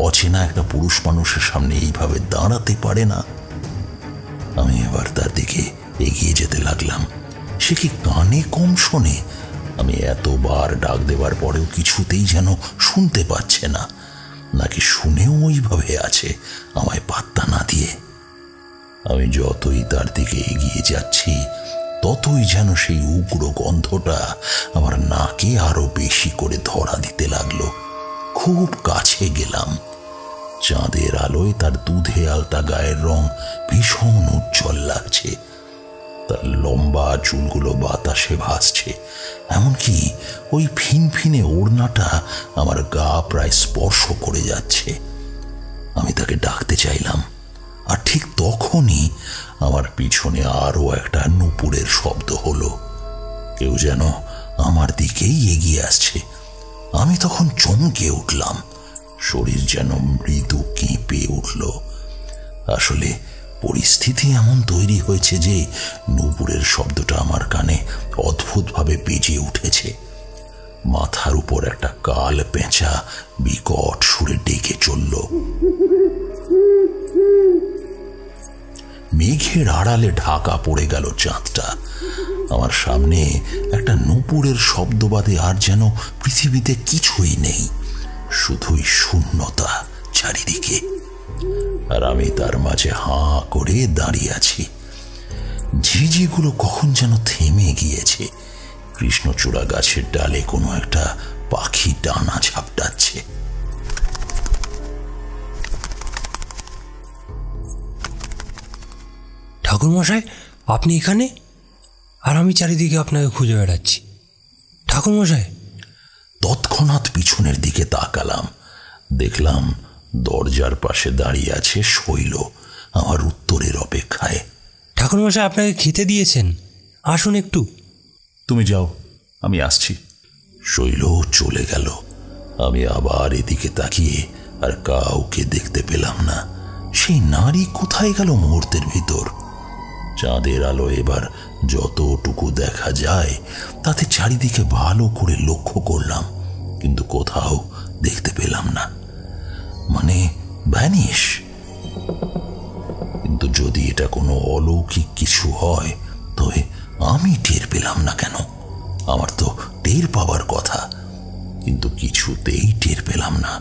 অচেনা একটা পুরুষ মানুষের সামনে এইভাবে দাঁড়াতে পারে না। আমি এবার তার দিকে এগিয়ে যেতে লাগলাম। সে কি কানে কম শোনে? আমি এতবার ডাক দেবার পরেও কিছুতেই যেন শুনতে পাচ্ছে না, নাকি শুনেও ওইভাবে আছে আমায় পাত্তা না দিয়ে। আমি যতই তার দিকে এগিয়ে যাচ্ছি, ততই যেন সেই উগ্র গন্ধটা আমার নাকে আরো বেশি করে ধরা দিতে লাগলো। খুব কাছে গেলাম। চাঁদের আলোয় তার দুধে আলতা গায়ের রং ভীষণ উজ্জ্বল লাগছে। তার লম্বা চুলগুলো বাতাসে ভাসছে, এমনকি ওই ফিনফিনে ওড়নাটা আমার গা প্রায় স্পর্শ করে যাচ্ছে। আমি তাকে ডাকতে চাইলাম, আর ঠিক তখনই আমার পিছনে আরো একটা নুপুরের শব্দ হলো। কেউ যেন আমার দিকেই এগিয়ে আসছে। আমি তখন চমকে উঠলাম, শরীর যেন মৃদু কেঁপে উঠল। আসলে পরিস্থিতি এমন তৈরি হয়েছে যে নুপুরের শব্দটা আমার কানে অদ্ভুতভাবে বেজে উঠেছে। মাথার উপর একটা কাল পেঁচা বিকট সুরে ডেকে চলল। মেঘের আড়ালে ঢাকা পড়ে গেল চাঁদটা। আমার সামনে একটা নুপুরের শব্দ বাদে আর যেন পৃথিবীতে কিছুই নেই, শুধুই শূন্যতা চারিদিকে। আর আমি তার মাঝে হাঁ করে দাঁড়িয়ে আছি। ঝিঝিগুলো কখন যেন থেমে গিয়েছে। কৃষ্ণচূড়া গাছের ডালে কোনো একটা পাখি ডানা ঝাপটাচ্ছে। ঠাকুরমশাই, আপনি এখানে? আর আমি চারিদিকে আপনাকে খুঁজে বেড়াচ্ছি। ঠাকুরমশাই! তৎক্ষণাৎ পিছনের দিকে তাকালাম। দেখলাম দরজার পাশে দাঁড়িয়ে আছে শৈল, আমার উত্তরের অপেক্ষায়। ঠাকুরমশাই আপনাকে খেতে দিয়েছেন, আসুন একটু। তুমি যাও, আমি আসছি। শৈল চলে গেল। আমি আবার এদিকে তাকিয়ে আর কাউকে দেখতে পেলাম না। সেই নারী কোথায় গেল মুহূর্তের ভিতর? চাঁদের আলো এবার যতটুকু দেখা যায় তাতে চারিদিকে ভালো করে লক্ষ্য করলাম, কিন্তু কোথাও দেখতে পেলাম না। মানে ভ্যানিশ। কিন্তু যদি এটা কোনো অলৌকিক কিছু হয়, তবে আমি টের পেলাম না কেন? আমার তো টের পাবার কথা, কিন্তু কিছুতেই টের পেলাম না।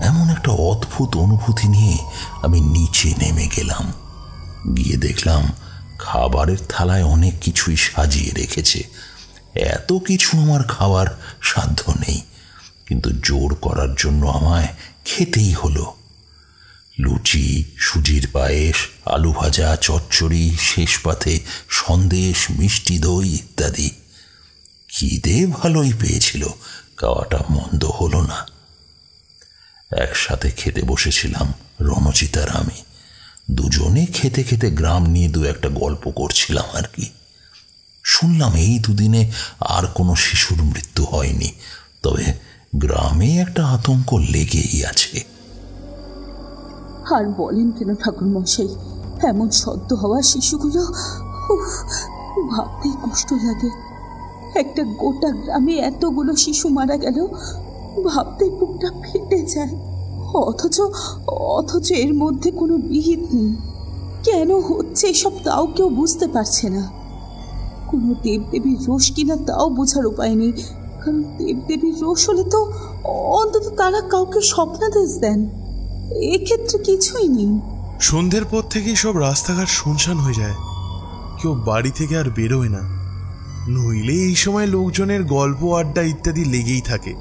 এমন একটা অদ্ভুত অনুভূতি নিয়ে আমি নিচে নেমে গেলাম। গিয়ে দেখলাম খাবারের থালায় অনেক কিছুই সাজিয়ে রেখেছে। এত কিছু আমার খাওয়ার সাধ্য নেই, কিন্তু জোর করার জন্য আমায় খেতেই হলো। লুচি, সুজির পায়েস, আলু ভাজা, চচ্চড়ি, শেষ পাতে সন্দেশ, মিষ্টি দই ইত্যাদি। খিদে ভালোই পেয়েছিল, খাওয়াটা মন্দ হলো না। একসাথে খেতে বসেছিলাম রণজিৎ আর আমি। দুজনে খেতে খেতে গ্রাম নিয়ে দু একটা গল্প করছিলাম আর কি। শুনলাম এই দুদিনে আর কোনো শিশুর মৃত্যু হয়নি, তবে গ্রামে একটা আতঙ্ক লেগেই আছে। আর বলেন কেন ঠাকুর মশাই, এমন সদ্য হওয়া শিশুগুলো ভাবতেই কষ্ট লাগে। একটা গোটা গ্রামে এতগুলো শিশু মারা গেল, ভাবতেই বুকটা ফেটে যায়। অথচ এর মধ্যে কোনো বিহিত নেই। কেন হচ্ছে এসব তাও কেউ বুঝতে পারছে না। কোনো দেবদেবীর রোষ কিনা তাও বোঝার উপায় নেই, কারণ দেবদেবীর রোষ হলে তো অন্তত তারা কাউকে স্বপ্নাদেশ দেন। এক্ষেত্রে কিছুই নেই। সন্ধ্যের পর থেকেই সব রাস্তাঘাট শুনশান হয়ে যায়, কেউ বাড়ি থেকে আর বেরোয় না। নইলে এই সময় লোকজনের গল্প আড্ডা ইত্যাদি লেগেই থাকে।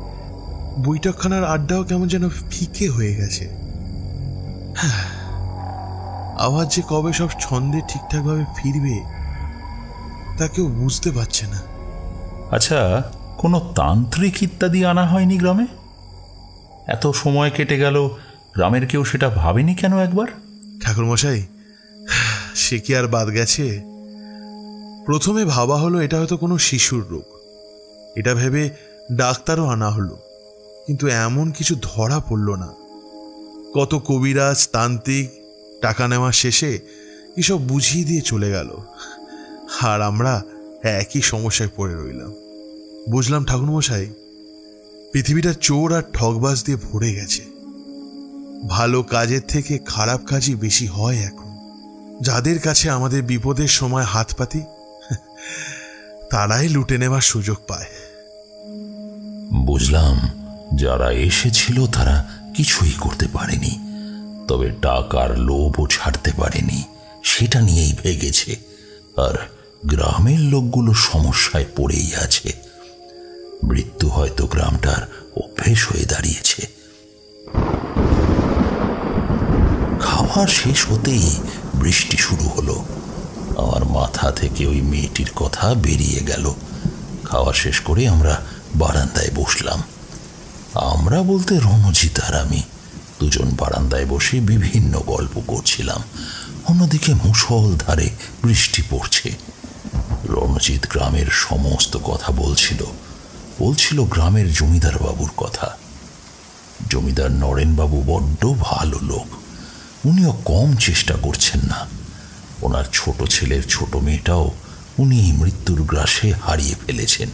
বৈঠকখানার আড্ডাও কেমন যেন ফিকে হয়ে গেছে। আবার যে কবে সব ছন্দে ঠিকঠাকভাবে ফিরবে তা কেউ বুঝতে পারছে না। আচ্ছা, কোনো তান্ত্রিক ইত্যাদি আনা হয়নি গ্রামে? এত সময় কেটে গেল, গ্রামের কেউ সেটা ভাবেনি কেন একবার? ঠাকুরমশাই, সে কি আর বাদ গেছে? প্রথমে ভাবা হলো এটা হয়তো কোনো শিশুর রোগ। এটা ভেবে ডাক্তারও আনা হলো, কিন্তু এমন কিছু ধরা পড়ল না। কত কবিরাজ, তান্ত্রিক টাকা নেওয়া শেষে এসব বুঝিয়ে দিয়ে চলে গেল, আর আমরা একই সমস্যায় পড়ে রইলাম। বুঝলাম ঠাকুরমশাই, পৃথিবীটা চোর আর ঠকবাজ দিয়ে ভরে গেছে। ভালো কাজের থেকে খারাপ কাজই বেশি হয় এখন। যাদের কাছে আমাদের বিপদের সময় হাত পাতি, তারাই লুটে নেওয়ার সুযোগ পায়। বুঝলাম, যারা এসেছিল তারা কিছুই করতে পারেনি, তবে টাকার লোভও ছাড়তে পারেনি, সেটা নিয়েই ভেগেছে। আর গ্রামের লোকগুলো সমস্যায় পড়েই আছে। মৃত্যু হয়তো গ্রামটার অভ্যেস হয়ে দাঁড়িয়েছে। খাওয়া শেষ হতেই বৃষ্টি শুরু হলো। আমার মাথা থেকে ওই মেয়েটির কথা বেরিয়ে গেল। খাওয়া শেষ করে আমরা বারান্দায় বসলাম। আমরা বলতে রণজিৎ আর আমি দুজন বারান্দায় বসে বিভিন্ন গল্প করছিলাম। অন্যদিকে মুষলধারে বৃষ্টি পড়ছে। রণজিৎ গ্রামের সমস্ত কথা বলছিল গ্রামের জমিদার বাবুর কথা। জমিদার নরেনবাবু বড্ড ভালো লোক, উনিও কম চেষ্টা করছেন না। ওনার ছোট ছেলের ছোট মেয়েটাও উনি মৃত্যুর গ্রাসে হারিয়ে ফেলেছেন।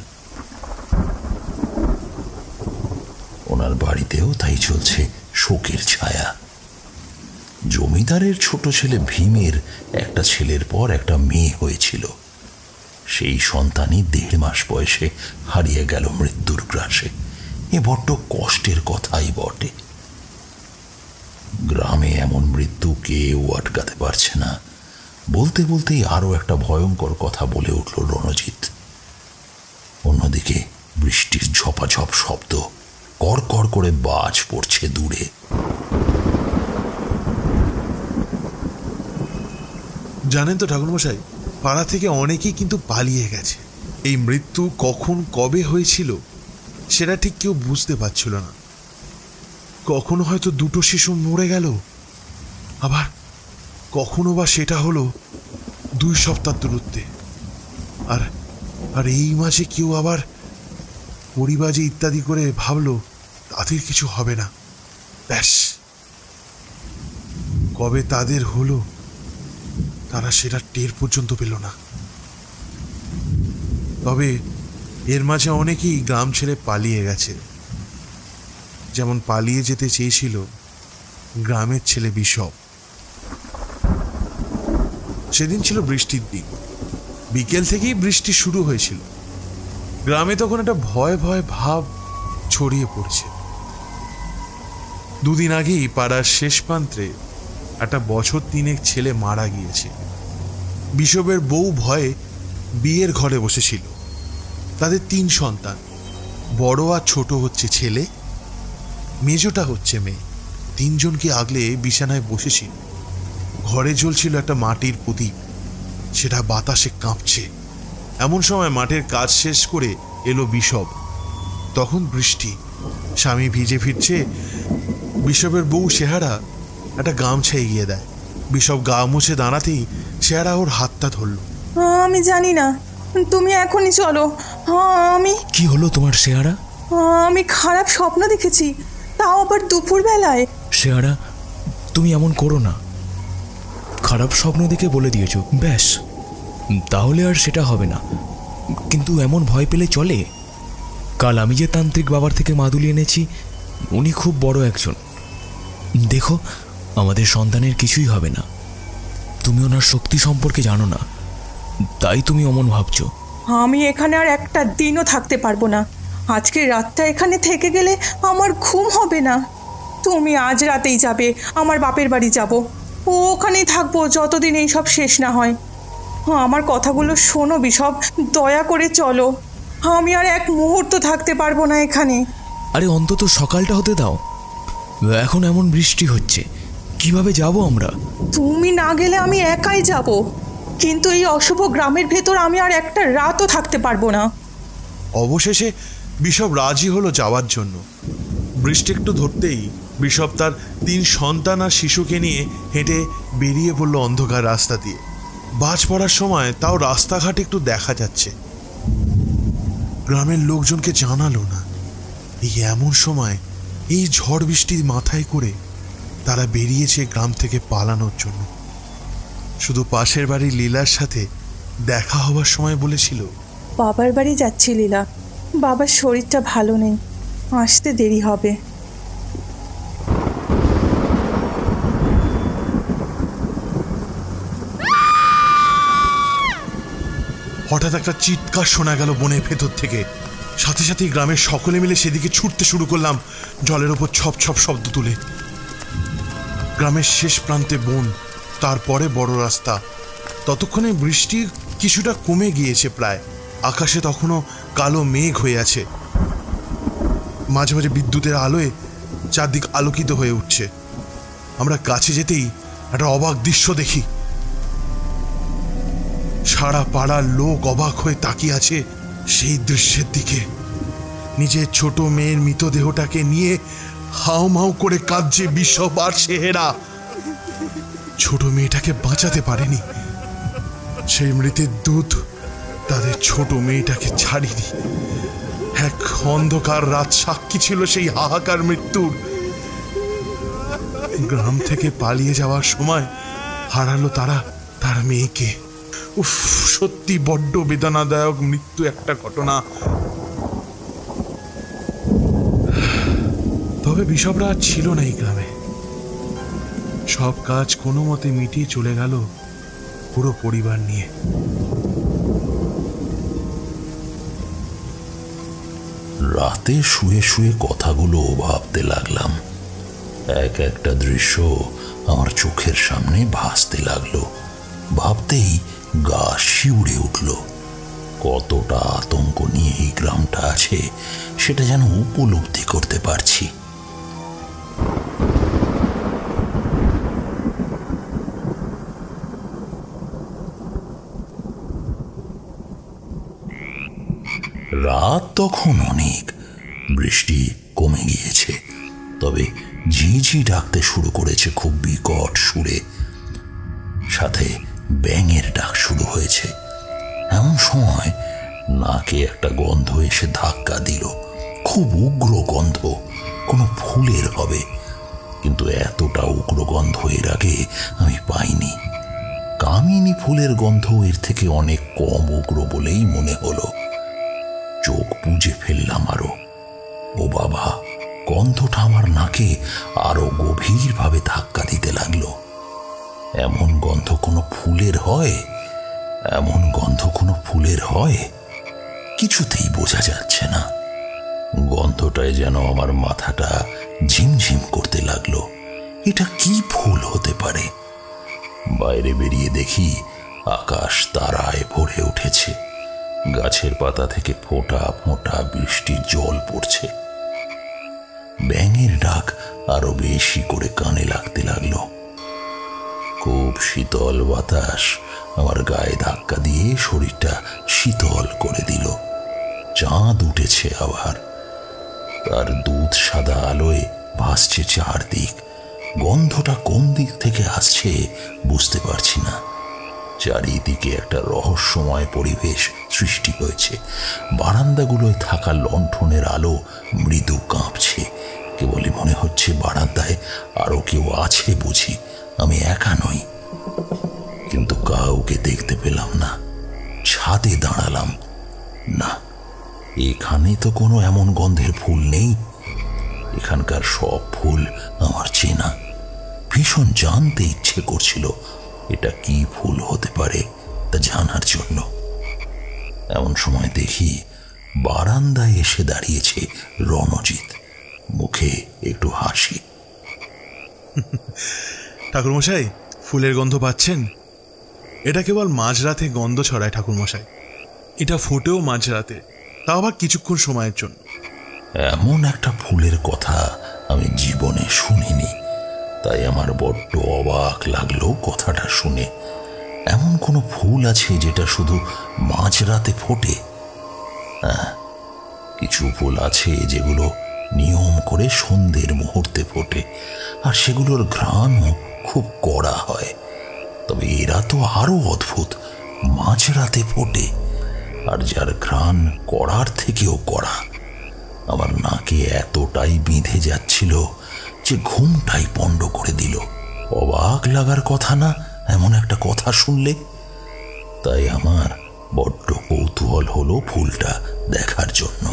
ওনার বাড়িতেও তাই চলছে শোকের ছায়া। জমিদারের ছোট ছেলে ভীমের একটা ছেলের পর একটা মেয়ে হয়েছিল। সেই সন্তানই 1.5 মাস বয়সে হারিয়ে গেল মৃত্যুর গ্রাসে। এ বড্ড কষ্টের কথাই বটে। গ্রামে এমন মৃত্যু কেউ আটকাতে পারছে না। বলতে বলতেই আরো একটা ভয়ঙ্কর কথা বলে উঠল রণজিৎ। অন্যদিকে বৃষ্টির ঝপাঝপ শব্দ, কড়কড় করে বাজ পড়ছে দূরে। জানেন তো ঠাকুরমশাই, পাড়া থেকে অনেকেই কিন্তু পালিয়ে গেছে। এই মৃত্যু কখন কবে হয়েছিল সেটা ঠিক কেউ বুঝতে পারছিল না। কখনো হয়তো 2টো শিশু মরে গেল, আবার কখনো বা সেটা হলো 2 সপ্তাহ দূরত্বে। আর এই মাঝে কেউ আবার পরিবাজে ইত্যাদি করে ভাবলো তাদের কিছু হবে না। ব্যাস, কবে তাদের হলো তারা সেটা টের পর্যন্ত পেল না। তবে এর মাঝে অনেকেই গ্রাম ছেড়ে পালিয়ে গেছে। যেমন পালিয়ে যেতে চেয়েছিল গ্রামের ছেলে বিষব। সেদিন ছিল বৃষ্টির দিন। বিকেল থেকেই বৃষ্টি শুরু হয়েছিল। গ্রামে তখন একটা ভয় ভয় ভাব ছড়িয়ে পড়ছে। দুদিন আগেই পাড়ার শেষ প্রান্তে একটা বছর 3 ছেলে মারা গিয়েছে। বিশপের বউ ভয়ে বিয়ের ঘরে বসেছিল। তাদের 3 সন্তান, বড় আর ছোট হচ্ছে ছেলে, মেজোটা হচ্ছে মেয়ে। 3 জনকে আগলে বিছানায় বসেছিল। ঘরে জ্বলছিল একটা মাটির প্রদীপ, সেটা বাতাসে কাঁপছে। এমন সময় মাঠের কাজ শেষ করে এলো বিশপ। তখন বৃষ্টি। স্বামী ভিজে ফিরছে। বিশপের বউ সেহারা একটা গামছা এগিয়ে দেয়। বিশপ গা মুছে দাঁড়াতেই সেহারা ওর হাতটা ধরল। আমি জানি না, তুমি এখনই চলো। আমি কি হলো তোমার শেহারা? আমি খারাপ স্বপ্ন দেখেছি, তাও আবার দুপুর বেলায়। শেহারা, তুমি এমন করো না। খারাপ স্বপ্ন দেখে বলে দিয়েছো, ব্যাস, তাহলে আর সেটা হবে না। কিন্তু এমন ভয় পেলে চলে? কাল আমি যে তান্ত্রিক বাবার থেকে মাদুলি এনেছি, উনি খুব বড় একজন। দেখো, আমাদের সন্তানের কিছুই হবে না। তুমি ওনার শক্তি সম্পর্কে জানো না, তাই তুমি অমন ভাবছো। আমি এখানে আর একটা দিনও থাকতে পারবো না। আজকে রাতটা এখানে থেকে গেলে আমার ঘুম হবে না। তুমি আজ রাতেই যাবে, আমার বাপের বাড়ি যাব। ওখানেই থাকবো যতদিন এই সব শেষ না হয়। আমার কথাগুলো শোনো বিশপ, দয়া করে চলো। আমি আর এক মুহূর্ত থাকতে পারবো না এখানে। আরে অন্তত সকালটা হতে দাও। এখন এমন বৃষ্টি হচ্ছে, কিভাবে যাব আমরা? তুমি না গেলে আমি একাই যাব, কিন্তু এই অশুভ গ্রামের ভেতর আমি আর একটা রাতও থাকতে পারবো না। অবশেষে বিশপ রাজি হলো যাওয়ার জন্য। বৃষ্টি একটু ধরতেই বিশপ তার 3 সন্তান আর শিশুকে নিয়ে হেঁটে বেরিয়ে পড়ল অন্ধকার রাস্তা দিয়ে। বাজ পড়ার সময় তাও রাস্তাঘাট একটু দেখা যাচ্ছে। গ্রামের লোকজনকে জানালো না। এই এমন সময় এই ঝড় বৃষ্টির মাথায় করে তারা বেরিয়েছে গ্রাম থেকে পালানোর জন্য। শুধু পাশের বাড়ির লীলার সাথে দেখা হবার সময় বলেছিল, বাবার বাড়ি যাচ্ছি লীলা, বাবার শরীরটা ভালো নেই, আসতে দেরি হবে। হঠাৎ একটা চিৎকার শোনা গেল বনের ভেতর থেকে। সাথে সাথেই গ্রামের সকলে মিলে সেদিকে ছুটতে শুরু করলাম, জলের ওপর ছপ ছপ শব্দ তুলে। গ্রামের শেষ প্রান্তে বন, তারপরে বড় রাস্তা। ততক্ষণে বৃষ্টি কিছুটা কমে গিয়েছে প্রায়। আকাশে তখনও কালো মেঘ হয়ে আছে। মাঝে মাঝে বিদ্যুতের আলোয় চারদিক আলোকিত হয়ে উঠছে। আমরা কাছে যেতেই একটা অবাক দৃশ্য দেখি। সারা পাড়ার লোক অবাক হয়ে তাকিয়ে আছে সেই দৃশ্যের দিকে। নিজের ছোট মেয়ের মৃতদেহটাকে নিয়ে হাউ মাউ করে কাঁদছে বিশপ আর সেহেরা। ছোট মেয়েটাকে বাঁচাতে পারেনি, সেই মৃতের দুধ তাদের ছোট মেয়েটাকে ছাড়িনি। এক অন্ধকার রাত সাক্ষী ছিল সেই হাহাকার মৃত্যুর। গ্রাম থেকে পালিয়ে যাওয়ার সময় হারালো তারা তার মেয়েকে। উফ, সত্যি বড্ড বেদনাদায়ক মৃত্যু একটা ঘটনা। তবে বিশপরা ছিল না এই গ্রামে। সব কাজ কোনো মতে মিটিয়ে চলে গেল পুরো পরিবার নিয়ে। রাতে শুয়ে শুয়ে কথাগুলো ভাবতে লাগলাম। এক একটা দৃশ্য আমার চোখের সামনে ভাসতে লাগলো। ভাবতেই গা শিউরে উঠল। কতটা আতঙ্ক নিয়ে এই গ্রামটা আছে সেটা যেন উপলব্ধি করতে পারছি। রাত তখন অনেক, বৃষ্টি কমে গিয়েছে, তবে ঝিঝি ডাকতে শুরু করেছে খুব বিকট সুরে। সাথে ব্যাঙের ডাক শুরু হয়েছে। এমন সময় নাকে একটা গন্ধ এসে ধাক্কা দিল। খুব উগ্র গন্ধ, কোনো ফুলের হবে, কিন্তু এতটা উগ্র গন্ধ এর আগে আমি পাইনি। কামিনী ফুলের গন্ধ এর থেকে অনেক কম উগ্র বলেই মনে হলো। চোখ বুজে ফেললাম আরো। ও বাবা, গন্ধটা আমার নাকে আরো গভীরভাবে ধাক্কা দিতে লাগলো। এমন গন্ধ কোনো ফুলের হয়? এমন গন্ধ কোনো ফুলের হয়? কিছুতেই বোঝা যাচ্ছে না। গন্ধটায় যেন আমার মাথাটা ঝিমঝিম করতে লাগলো। এটা কি ফুল হতে পারে? বাইরে বেরিয়ে দেখি আকাশ তারায় ভরে উঠেছে। গাছের পাতা থেকে ফোঁটা ফোঁটা বৃষ্টির জল পড়ছে। ব্যাঙের ডাক আরো বেশি করে কানে লাগতে লাগলো। খুব শীতল বাতাস আমার গায়ে ধাক্কা দিয়ে শরীরটা শীতল করে দিল। চাঁদ উঠেছে আবার, তার দুধ সাদা আলোয় ভাসছে চারদিক। গন্ধটা কোন দিক থেকে আসছে বুঝতে পারছি না। চারিদিকে একটা রহস্যময় পরিবেশ সৃষ্টি হয়েছে। বারান্দাগুলোয় থাকা লণ্ঠনের আলো মৃদু কাঁপছে। কেবলই মনে হচ্ছে বারান্দায় আরো কেউ আছে বুঝি, আমি একা নই। কিন্তু কাউকে দেখতে পেলাম না। ছাদে দাঁড়ালাম, না, এখানে তো কোনো এমন গন্ধের ফুল নেই। এখানকার সব ফুল আমার চেনা। ভীষণ জানতে ইচ্ছে করছিল এটা কি ফুল হতে পারে তা জানার জন্য। এমন সময় দেখি বারান্দায় এসে দাঁড়িয়েছে রণজিৎ, মুখে একটু হাসি। ঠাকুরমশাই, ফুলের গন্ধ পাচ্ছেন? এটা কেবল মাঝরাতে গন্ধ ছড়ায় ঠাকুরমশাই। এটা ফোটেও মাঝরাতে, তা আবার কিছুক্ষণ সময়ের জন্য। এমন একটা ফুলের কথা আমি জীবনে শুনিনি, তাই আমার বড্ড অবাক লাগলো কথাটা শুনে। এমন কোনো ফুল আছে যেটা শুধু মাঝরাতে ফোটে? হ্যাঁ, কিছু ফুল আছে যেগুলো নিয়ম করে সন্ধ্যের মুহূর্তে ফোটে, আর সেগুলোর ঘ্রাণও খুব কড়া হয়। তবে এরা তো আরো অদ্ভুত, মাঝরাতে ফোটে, আর যার ঘ্রাণ কড়ার থেকেও কড়া। আমার নাকে এতটাই বিঁধে যাচ্ছিল যে ঘুমটাই পণ্ড করে দিল। অবাক লাগার কথা না এমন একটা কথা শুনলে? তাই আমার বড্ড কৌতূহল হলো ফুলটা দেখার জন্য।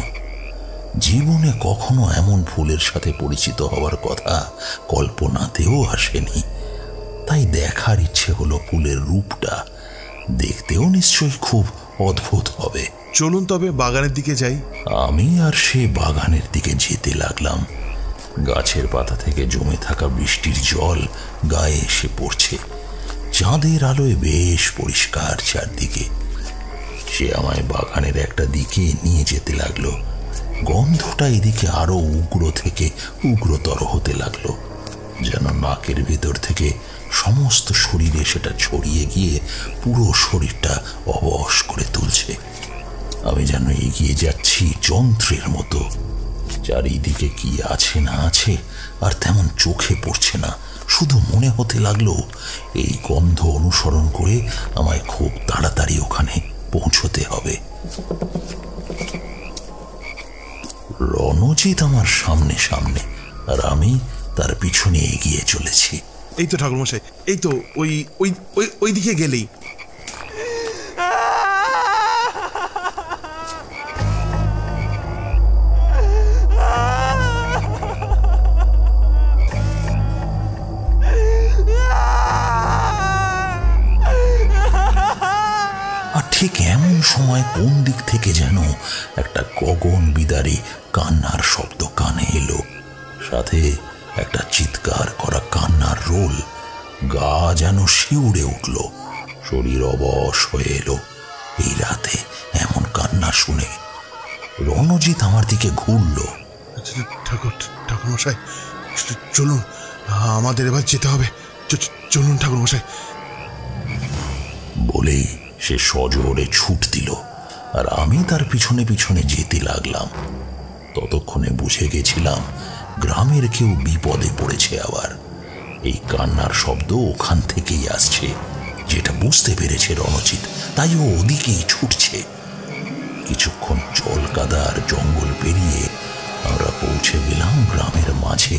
জীবনে কখনো এমন ফুলের সাথে পরিচিত হওয়ার কথা কল্পনাতেও আসেনি। তাই দেখার ইচ্ছে হলো ফুলের রূপটা। দেখতেও নিশ্চয়ই খুব অদ্ভুত হবে। চলুন তবে বাগানের দিকে যাই। আমি আর সে বাগানের দিকে যেতে লাগলাম। গাছের পাতা থেকে জমে থাকা বৃষ্টির জল গায়ে এসে পড়ছে। চাঁদের আলোয় বেশ পরিষ্কার চারদিকে। সে আমায় বাগানের একটা দিকে নিয়ে যেতে লাগলো। গন্ধটা এদিকে আরো উগ্র থেকে উগ্রতর হতে লাগলো, যেন নাকের ভেতর থেকে সমস্ত শরীরে সেটা ছড়িয়ে গিয়ে পুরো শরীরটা অবশ করে তুলছে। আমি যেন এগিয়ে যাচ্ছি যন্ত্রের মতো। চারিদিকে কি আছে না আছে আর তেমন চোখে পড়ছে না। শুধু মনে হতে লাগলো এই গন্ধ অনুসরণ করে আমায় খুব তাড়াতাড়ি ওখানে পৌঁছতে হবে। রণজিৎ আমার সামনে সামনে, আর আমি তার পিছনে এগিয়ে চলেছি। এই তো ঠাকুরমশাই, এই তো ওই ওই ওই ওই দিকে গেলেই। আর ঠিক এমন সময় কোন দিক থেকে যেন একটা গগন বিদারী কান্নার শব্দ কানে এলো, সাথে একটা চিৎকার করা কান্নার রোল। গা যেন শিউড়ে উঠল, শরীর অবশ হয়ে এলো এই রাতে এমন কান্না শুনে। রণজিৎ আমার দিকে ঘুরল। ঠাকুরমশাই, চলুন, আমাদের এবার যেতে হবে। চলুন ঠাকুরমশাই। বলেই সে সজোরে ছুট দিল, আর আমি তার পিছনে পিছনে যেতে লাগলাম। ততক্ষণে বুঝে গেছিলাম গ্রামের কেউ বিপদে পড়েছে আবার। এই কান্নার শব্দ ওখান থেকেই আসছে, যেটা বুঝতে পেরেছে রণজিৎ, তাই ও ওদিকেই ছুটছে। কিছুক্ষণ জল কাদা আর জঙ্গল পেরিয়ে আমরা পৌঁছে গেলাম গ্রামের মাঝে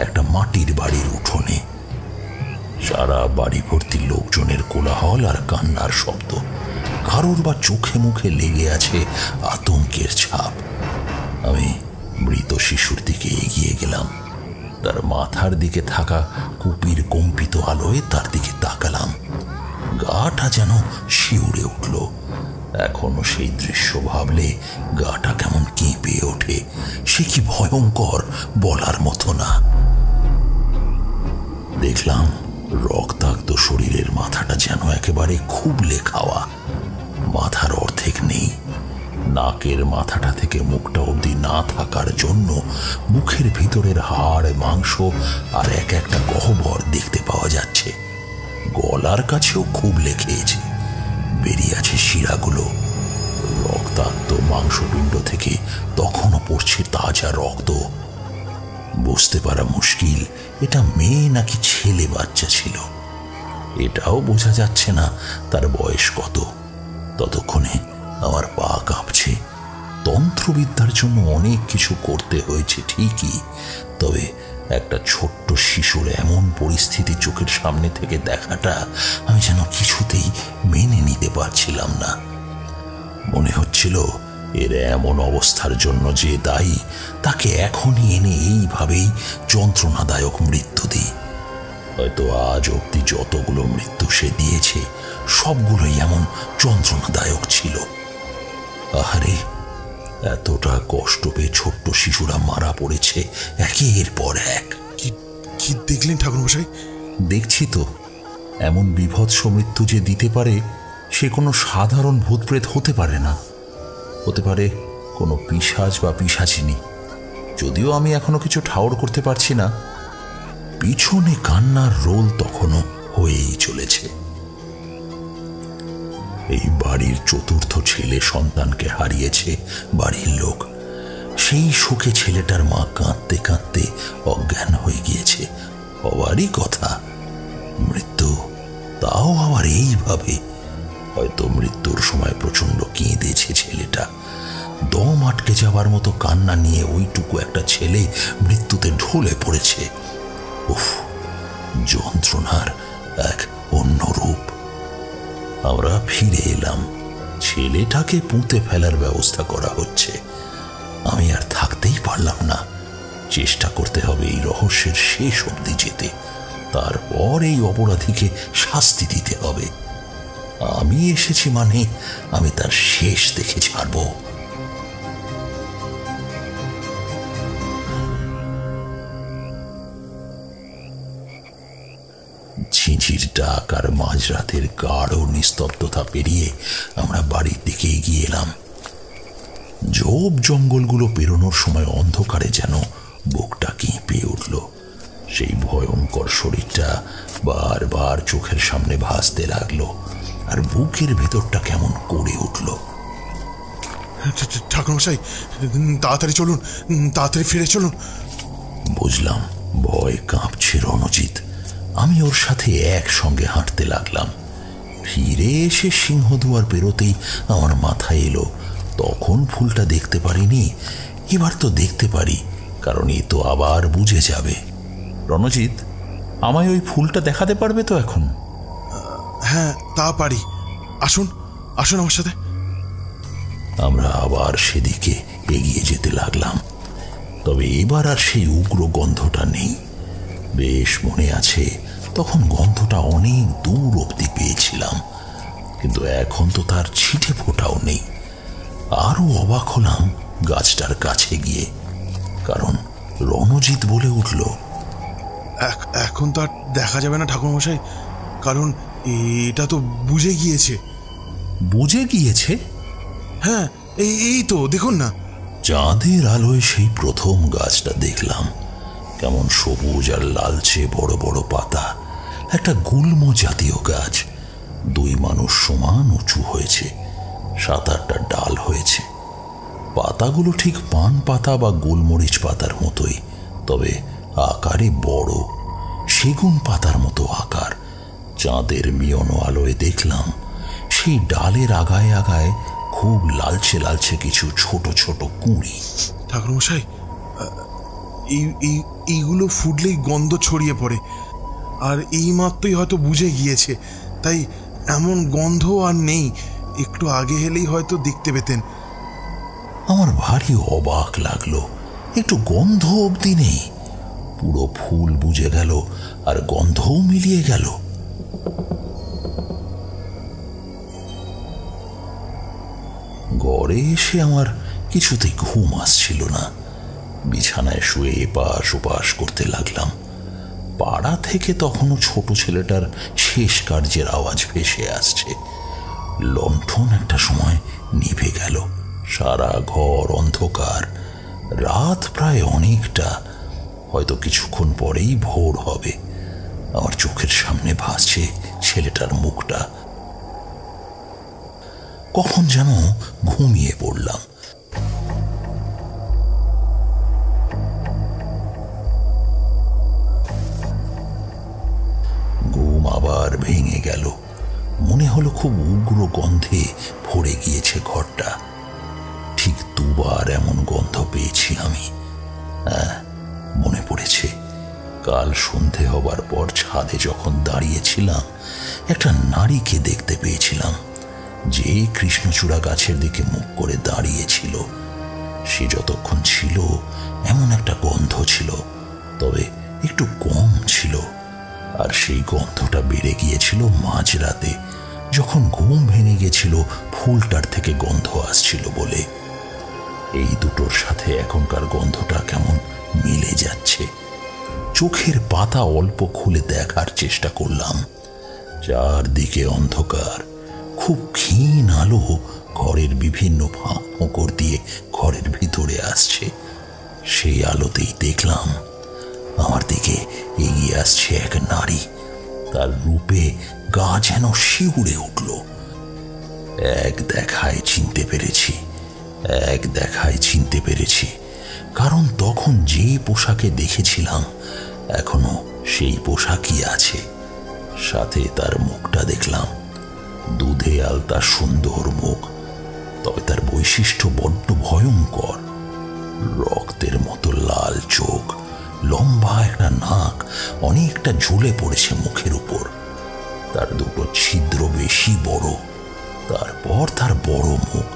একটা মাটির বাড়ির উঠোনে। সারা বাড়ি ভর্তি লোকজনের কোলাহল আর কান্নার শব্দ। কারোর বা চোখে মুখে লেগে আছে আতঙ্কের ছাপ। আমি মৃত শিশুর দিকে এগিয়ে গেলাম। তার মাথার দিকে থাকা কুপির কম্পিত আলোয় তার দিকে তাকালাম। গাটা যেন শিউরে উঠল। এখনো সেই দৃশ্য ভাবলে গাটা কেমন কেঁপে ওঠে। সে কি ভয়ঙ্কর, বলার মতো না। দেখলাম রক্তাক্ত শরীরের মাথাটা যেন একেবারে খুবলে খাওয়া। মাথার অর্ধেক নেই। নাকের মাথাটা থেকে মুখটা অবধি না থাকার জন্য মুখের ভিতরের হাড়, মাংস আর এক একটা গহ্বর দেখতে পাওয়া যাচ্ছে। গলার কাছেও খুবলে খেয়েছে, বেরিয়ে আছে শিরাগুলো। রক্তাক্ত মাংসপিণ্ড থেকে তখনও পড়ছে তাজা রক্ত। বুঝতে পারা মুশকিল এটা মেয়ে নাকি ছেলে বাচ্চা ছিল। এটাও বোঝা যাচ্ছে না তার বয়স কত। ততক্ষণে আমার পা কাঁপছে। তন্ত্রবিদ্যার জন্য অনেক কিছু করতে হয়েছে ঠিকই, তবে একটা ছোট্ট শিশুর এমন পরিস্থিতি চোখের সামনে থেকে দেখাটা আমি যেন কিছুতেই মেনে নিতে পারছিলাম না। মনে হচ্ছিল এর এমন অবস্থার জন্য যে দায়ী তাকে এখনই এনে এইভাবেই যন্ত্রণাদায়ক মৃত্যু দিই। হয়তো আজ অবধি যতগুলো মৃত্যু সে দিয়েছে সবগুলোই এমন যন্ত্রণাদায়ক ছিল। আহারে, এতটা কষ্ট পেয়ে ছোট্ট শিশুরা মারা পড়েছে একের পর এক। কি দেখলেন ঠাকুরমশাই? দেখছি তো, এমন বিভৎস মৃত্যু যে দিতে পারে সে কোনো সাধারণ ভূতপ্রেত হতে পারে না। হতে পারে কোনো পিশাচ বা পিশাচিনী। যদিও আমি এখনো কিছু ঠাউর করতে পারছি না। পিছনে কান্নার রোল তখনও হয়েই চলেছে। এই বাড়ির চতুর্থ ছেলে সন্তানকে হারিয়েছে বাড়ির লোক। সেই শোকে ছেলেটার মা কাঁদতে কাঁদতে অজ্ঞান হয়ে গিয়েছে। হওয়ারই কথা। মৃত্যু, তাও আবার এইভাবে। হয়তো মৃত্যুর সময় প্রচন্ড কেঁদেছে ছেলেটা। দম আটকে যাবার মতো কান্না নিয়ে ওইটুকু একটা ছেলে মৃত্যুতে ঢলে পড়েছে। উফ, যন্ত্রণার এক অন্য রূপ। আমরা ফিরে এলাম। ছেলেটাকে পুঁতে ফেলার ব্যবস্থা করা হচ্ছে। আমি আর থাকতেই পারলাম না। চেষ্টা করতে হবে এই রহস্যের শেষ অবধি যেতে। তারপর এই অপরাধীকে শাস্তি দিতে হবে। আমি এসেছি মানে আমি তার শেষ দেখে ছাড়ব। ঝিঁঝির ডাক আর মাঝরাতের গাঢ় নিস্তব্ধতা পেরিয়ে আমরা বাড়ির দিকে এগিয়ে এলাম। ঝোপ জঙ্গলগুলো পেরোনোর সময় অন্ধকারে যেন বুকটা কেঁপে উঠল। সেই ভয়ঙ্কর শরীরটা বারবার চোখের সামনে ভাসতে লাগলো, আর বুকের ভেতরটা কেমন করে উঠল। ঠাকুরমশাই, তাড়াতাড়ি চলুন, তাড়াতাড়ি ফিরে চলুন। বুঝলাম ভয় কাঁপছে রণজিৎ। আমি ওর সাথে একসঙ্গে হাঁটতে লাগলাম। ফিরে এসে সিংহদুয়ার পেরোতেই আমার মাথায় এলো, তখন ফুলটা দেখতে পারিনি, এবার তো দেখতে পারি, কারণ এ তো আবার বুঝে যাবে। রণজিৎ, আমায় ওই ফুলটা দেখাতে পারবে তো এখন? হ্যাঁ, তা পারি। আসুন, আসুন আমার সাথে। আমরা আবার সেদিকে এগিয়ে যেতে লাগলাম। তবে এবার আর সেই উগ্র গন্ধটা নেই। বেশ মনে আছে, তখন গন্ধটা অনেক দূর অবধি পেয়েছিলাম, কিন্তু এখন তো তার ছিটে ফোঁটাও নেই। আরো অবাক হলাম গাছটার কাছে গিয়ে, কারণ রণজিৎ বলে উঠল, এখন তো আর দেখা যাবে না ঠাকুরমশাই, কারণ এটা তো বুঝে গিয়েছে। বুঝে গিয়েছে? হ্যাঁ, এই তো দেখুন না। চাঁদের আলোয় সেই প্রথম গাছটা দেখলাম। কেমন সবুজ আর লালচে বড় বড় পাতা। একটা গুল্ম জাতীয় গাছ। দুই মানুষ সমান উঁচু হয়েছে। 7-8টা ডাল হয়েছে। পাতাগুলো ঠিক পান পাতা বা গোলমরিচ পাতার মতোই, তবে আকারে বড়, সেগুন পাতার মতো আকার। চাঁদের মিয়ন আলোয় দেখলাম সেই ডালের আগায় আগায় খুব লালচে লালচে কিছু ছোট ছোট কুঁড়ি। ঠাকুরমশাই, এইগুলো ফুটলেই গন্ধ ছড়িয়ে পড়ে, আর এই মাত্রই হয়তো বুঝে গিয়েছে, তাই এমন গন্ধ আর নেই। একটু আগে হেলেই হয়তো দেখতে পেতেন। আমার ভারী অবাক লাগলো, একটু গন্ধ অবধি নেই। পুরো ফুল বুঝে গেল আর গন্ধও মিলিয়ে গেল। ঘরে এসে আমার কিছুতেই ঘুম আসছিল না। বিছানায় শুয়ে এপাশ ওপাশ করতে লাগলাম। পাড়া থেকে তখনও ছোট ছেলেটার শেষ কার্যের আওয়াজ ভেসে আসছে। লণ্ঠন একটা সময় নিভে গেল। সারা ঘর অন্ধকার। রাত প্রায় অনেকটা, হয়তো কিছুক্ষণ পরেই ভোর হবে। আমার চোখের সামনে ভাসছে ছেলেটার মুখটা। কখন যেন ঘুমিয়ে পড়লাম। ঘুম আবার ভেঙে গেল। মনে হলো খুব উগ্র গন্ধে ভরে গিয়েছে ঘরটা। ঠিক দুবার এমন গন্ধ পেয়েছি আমি। হ্যাঁ, মনে পড়েছে কাল সন্ধে হবার পর ছাদে যখন দাঁড়িয়েছিলাম একটা নারীকে দেখতে পেয়েছিলাম, যে কৃষ্ণচূড়া গাছের দিকে মুখ করে দাঁড়িয়েছিল। সে যতক্ষণ ছিল এমন একটা গন্ধ ছিল, তবে একটু কম ছিল। আর সেই গন্ধটা বেড়ে গিয়েছিল মাঝরাতে, যখন ঘুম ভেঙে গেছিল ফুলটার থেকে গন্ধ আসছিল বলে। এই দুটোর সাথে এখনকার গন্ধটা কেমন মিলে যাচ্ছে। চোখের পাতা অল্প খুলে দেখার চেষ্টা করলাম। চারদিকে অন্ধকার। খুব ক্ষীণ আলো ঘরের বিভিন্ন ফাঁক ফোঁকর দিয়ে ঘরের ভিতরে আসছে। সেই আলোতেই দেখলাম আমার দিকে এগিয়ে আসছে এক নারী। তার রূপে গা যেন শিউরে উঠল। এক দেখায় চিনতে পেরেছি, কারণ তখন যে পোশাকে দেখেছিলাম এখনো সেই পোশাকই আছে। সাথে তার মুখটা দেখলাম, দুধে আলতা সুন্দর মুখ, তবে তার বৈশিষ্ট্য বড্ড ভয়ঙ্কর। রক্তের মতো লাল চোখ, লম্বা একটা নাক, অনেকটা ঝুলে পড়েছে মুখের উপর। তার দুটো ছিদ্র বেশি বড়। তারপর তার বড় মুখ,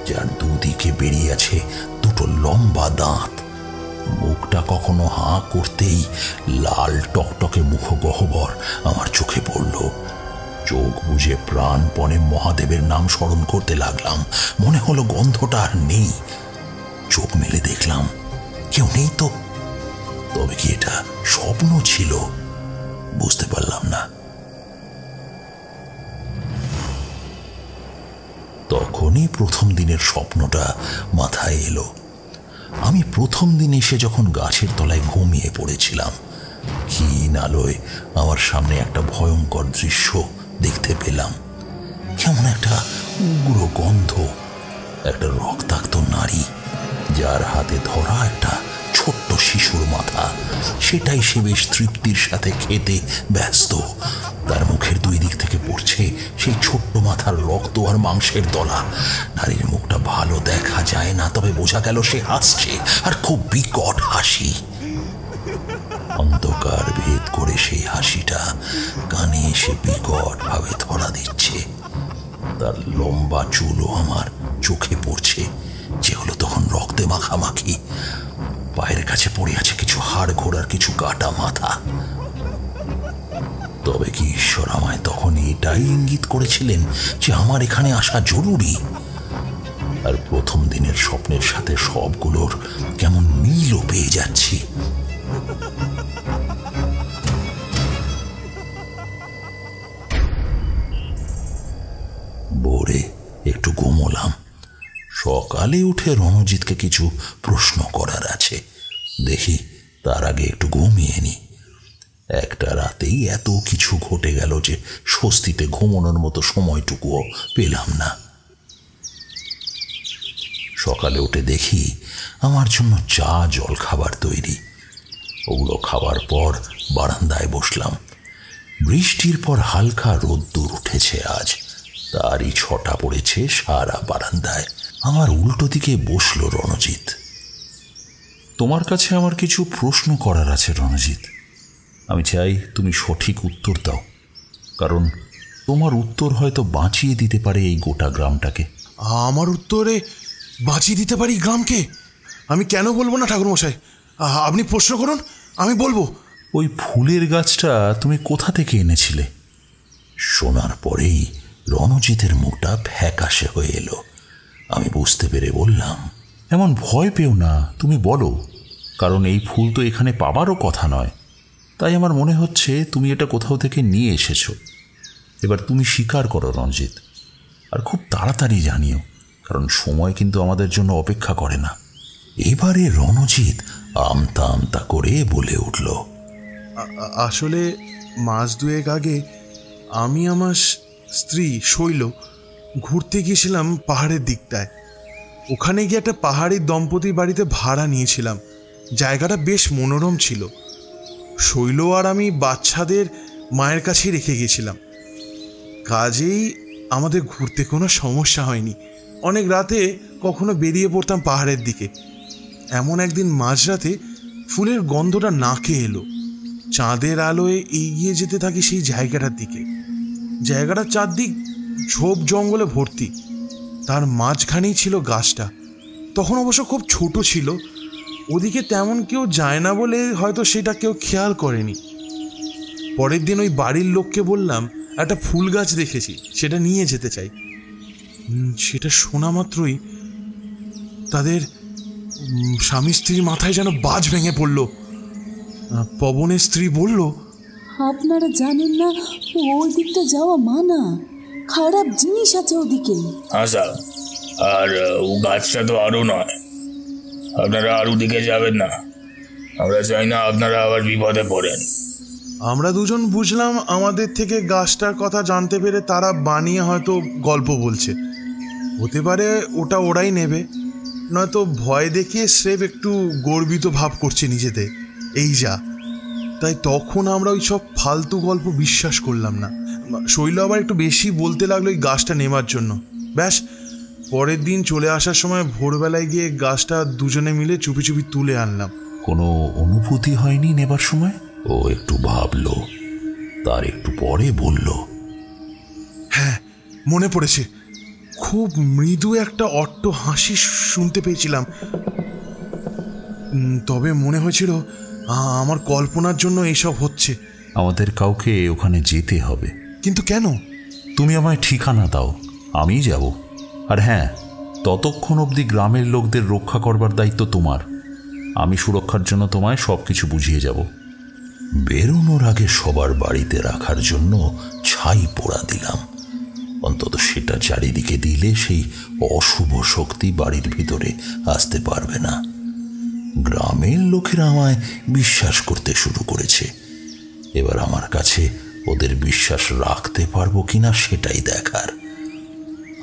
যার দুদিকে বেরিয়ে আছে দুটো লম্বা দাঁত। মুখটা কখনো হাঁ করতেই লাল টকটকে মুখগহ্বর আমার চোখে পড়ল। চোখ বুঝে প্রাণপণে মহাদেবের নাম স্মরণ করতে লাগলাম। মনে হলো গন্ধটা আর নেই। চোখ মেলে দেখলাম কেউ নেই তো। তবে কি এটা স্বপ্ন ছিল? বুঝতে পারলাম না। তখনই প্রথম দিনের স্বপ্নটা মাথায় এলো। আমি প্রথম দিন এসে যখন গাছের তলায় ঘুমিয়ে পড়েছিলাম, ক্ষীণ আলোয় আমার সামনে একটা ভয়ঙ্কর দৃশ্য দেখতে পেলাম। কেমন একটা উগ্র গন্ধ। একটা রক্তাক্ত নারী, যার হাতে ধরা একটা ছোট্ট শিশুর মাথা। সেটাই সে বেশ তৃপ্তির সাথে খেতে ব্যস্ত। তার মুখের দুই দিক থেকে পড়ছে সেই ছোট্ট মাথার রক্ত আর মাংসের দলা। নারীর মুখটা ভালো দেখা যায় না, তবে বোঝা গেল সে হাসছে, আর খুব বিকট হাসি। অন্ধকার ভেদ করে সেই হাসিটা কানে এসে বিকট ভাবে ধরা দিচ্ছে। তার লম্বা চুলও আমার চোখে পড়ছে, যেগুলো তখন রক্তে মাখামাখি। পায়ের কাছে পড়ে আছে কিছু হাড় ঘোড়ার কিছু কাটা মাথা। তবে কি ঈশ্বর আমায় তখন এটাই ইঙ্গিত করেছিলেন যে আমার এখানে আসা জরুরি? আর প্রথম দিনের স্বপ্নের সাথে সবগুলোর কেমন মিলও পেয়ে যাচ্ছি। ভোরে একটু ঘুমোলাম। সকালে উঠে রণজিৎকে কিছু প্রশ্ন করার আছে, দেখি তার আগে একটু ঘুমিয়ে নি। একটা রাতেই এত কিছু ঘটে গেল যে স্বস্তিতে ঘুমানোর মতো সময়টুকুও পেলাম না। সকালে উঠে দেখি আমার জন্য চা জল খাবার তৈরি। ওগুলো খাওয়ার পর বারান্দায় বসলাম। বৃষ্টির পর হালকা রোদ্দুর উঠেছে আজ, তারই ছটা পড়েছে সারা বারান্দায়। আমার উল্টো দিকে বসলো রণজিৎ। তোমার কাছে আমার কিছু প্রশ্ন করার আছে রণজিৎ। আমি চাই তুমি সঠিক উত্তর দাও, কারণ তোমার উত্তর হয়তো বাঁচিয়ে দিতে পারে এই গোটা গ্রামটাকে। আমার উত্তরে বাঁচিয়ে দিতে পারি গ্রামকে? আমি কেন বলবো না ঠাকুরমশাই? আপনি প্রশ্ন করুন, আমি বলবো। ওই ফুলের গাছটা তুমি কোথা থেকে এনেছিলে? শোনার পরেই রণজিতের মুখটা ফ্যাকাশে হয়ে এলো। আমি বুঝতে পেরে বললাম, এমন ভয় পেও না, তুমি বলো, কারণ এই ফুল তো এখানে পাবারও কথা নয়। তাই আমার মনে হচ্ছে তুমি এটা কোথাও থেকে নিয়ে এসেছো। এবার তুমি স্বীকার করো রণজিৎ, আর খুব তাড়াতাড়ি জানিও, কারণ সময় কিন্তু আমাদের জন্য অপেক্ষা করে না। এবারে রণজিৎ আমতা আমতা করে বলে উঠল, আসলে মাস দুয়েক আগে আমি আমার স্ত্রী শৈল ঘুরতে গিয়েছিলাম পাহাড়ের দিকটায়। ওখানে গিয়ে একটা পাহাড়ি দম্পতির বাড়িতে ভাড়া নিয়েছিলাম। জায়গাটা বেশ মনোরম ছিল। শৈল আর আমি বাচ্চাদের মায়ের কাছেই রেখে গিয়েছিলাম, কাজেই আমাদের ঘুরতে কোনো সমস্যা হয়নি। অনেক রাতে কখনো বেরিয়ে পড়তাম পাহাড়ের দিকে। এমন একদিন মাঝরাতে ফুলের গন্ধটা নাকে এলো। চাঁদের আলোয় এগিয়ে যেতে থাকি সেই জায়গাটার দিকে। জায়গাটার চারদিক ঝোপ জঙ্গলে ভর্তি, তার মাঝখানেই ছিল গাছটা। তখন অবশ্য খুব ছোট ছিল, ওদিকে তেমন কেউ যায় না বলে হয়তো সেটা কেউ খেয়াল করেনি। পরের দিন ওই বাড়ির লোককে বললাম একটা ফুল গাছ দেখেছি, সেটা নিয়ে যেতে চাই। সেটা শোনা মাত্রই তাদের স্বামী স্ত্রীর মাথায় যেন বাজ ভেঙে পড়ল। পবনের স্ত্রী বলল, আপনারা জানেন না ওই দিকটা যাওয়া মানা, খারাপ জিনিস আছে ওদিকে। আচ্ছা, আর ও গাছটা তো আরও নয়, আপনারা আর ওদিকে যাবেন না। আমরা চাই না আপনারা আবার বিপদে পড়েন। আমরা দুজন বুঝলাম আমাদের থেকে গাছটার কথা জানতে পেরে তারা বানিয়ে হয়তো গল্প বলছে। হতে পারে ওটা ওরাই নেবে, নয়তো ভয় দেখিয়ে স্রেফ একটু গর্বিত ভাব করছে নিজেদের, এই যা। তাই তখন আমরা ওই সব ফালতু গল্প বিশ্বাস করলাম না। শৈল আবার একটু বেশি বলতে লাগলো এই গাছটা নেবার জন্য। ব্যাস, পরের দিন চলে আসার সময় ভোরবেলায় গিয়ে গাছটা দুজনে মিলে চুপি চুপি তুলে আনলাম। কোনো অনুভূতি হয়নি নেবার সময়? ও একটু ভাবলো, তার একটু পরে বলল, হ্যাঁ মনে পড়েছে, খুব মৃদু একটা অট্ট হাসি শুনতে পেয়েছিলাম। তবে মনে হয়েছিল আমার কল্পনার জন্য এইসব হচ্ছে। আমাদের কাউকে ওখানে যেতে হবে। কিন্তু কেন? তুমি আমায় ঠিকানা দাও, আমি যাব। আর হ্যাঁ, ততক্ষণ অবধি গ্রামের লোকদের রক্ষা করবার দায়িত্ব তোমার। আমি সুরক্ষার জন্য তোমায় সব কিছু বুঝিয়ে যাব। বেরোনোর আগে সবার বাড়িতে রাখার জন্য ছাই পোড়া দিলাম। অন্তত সেটা চারিদিকে দিলে সেই অশুভ শক্তি বাড়ির ভিতরে আসতে পারবে না। গ্রামের লোকেরা আমায় বিশ্বাস করতে শুরু করেছে। এবার আমার কাছে ওদের বিশ্বাস রাখতে পারবো কিনা সেটাই দেখার।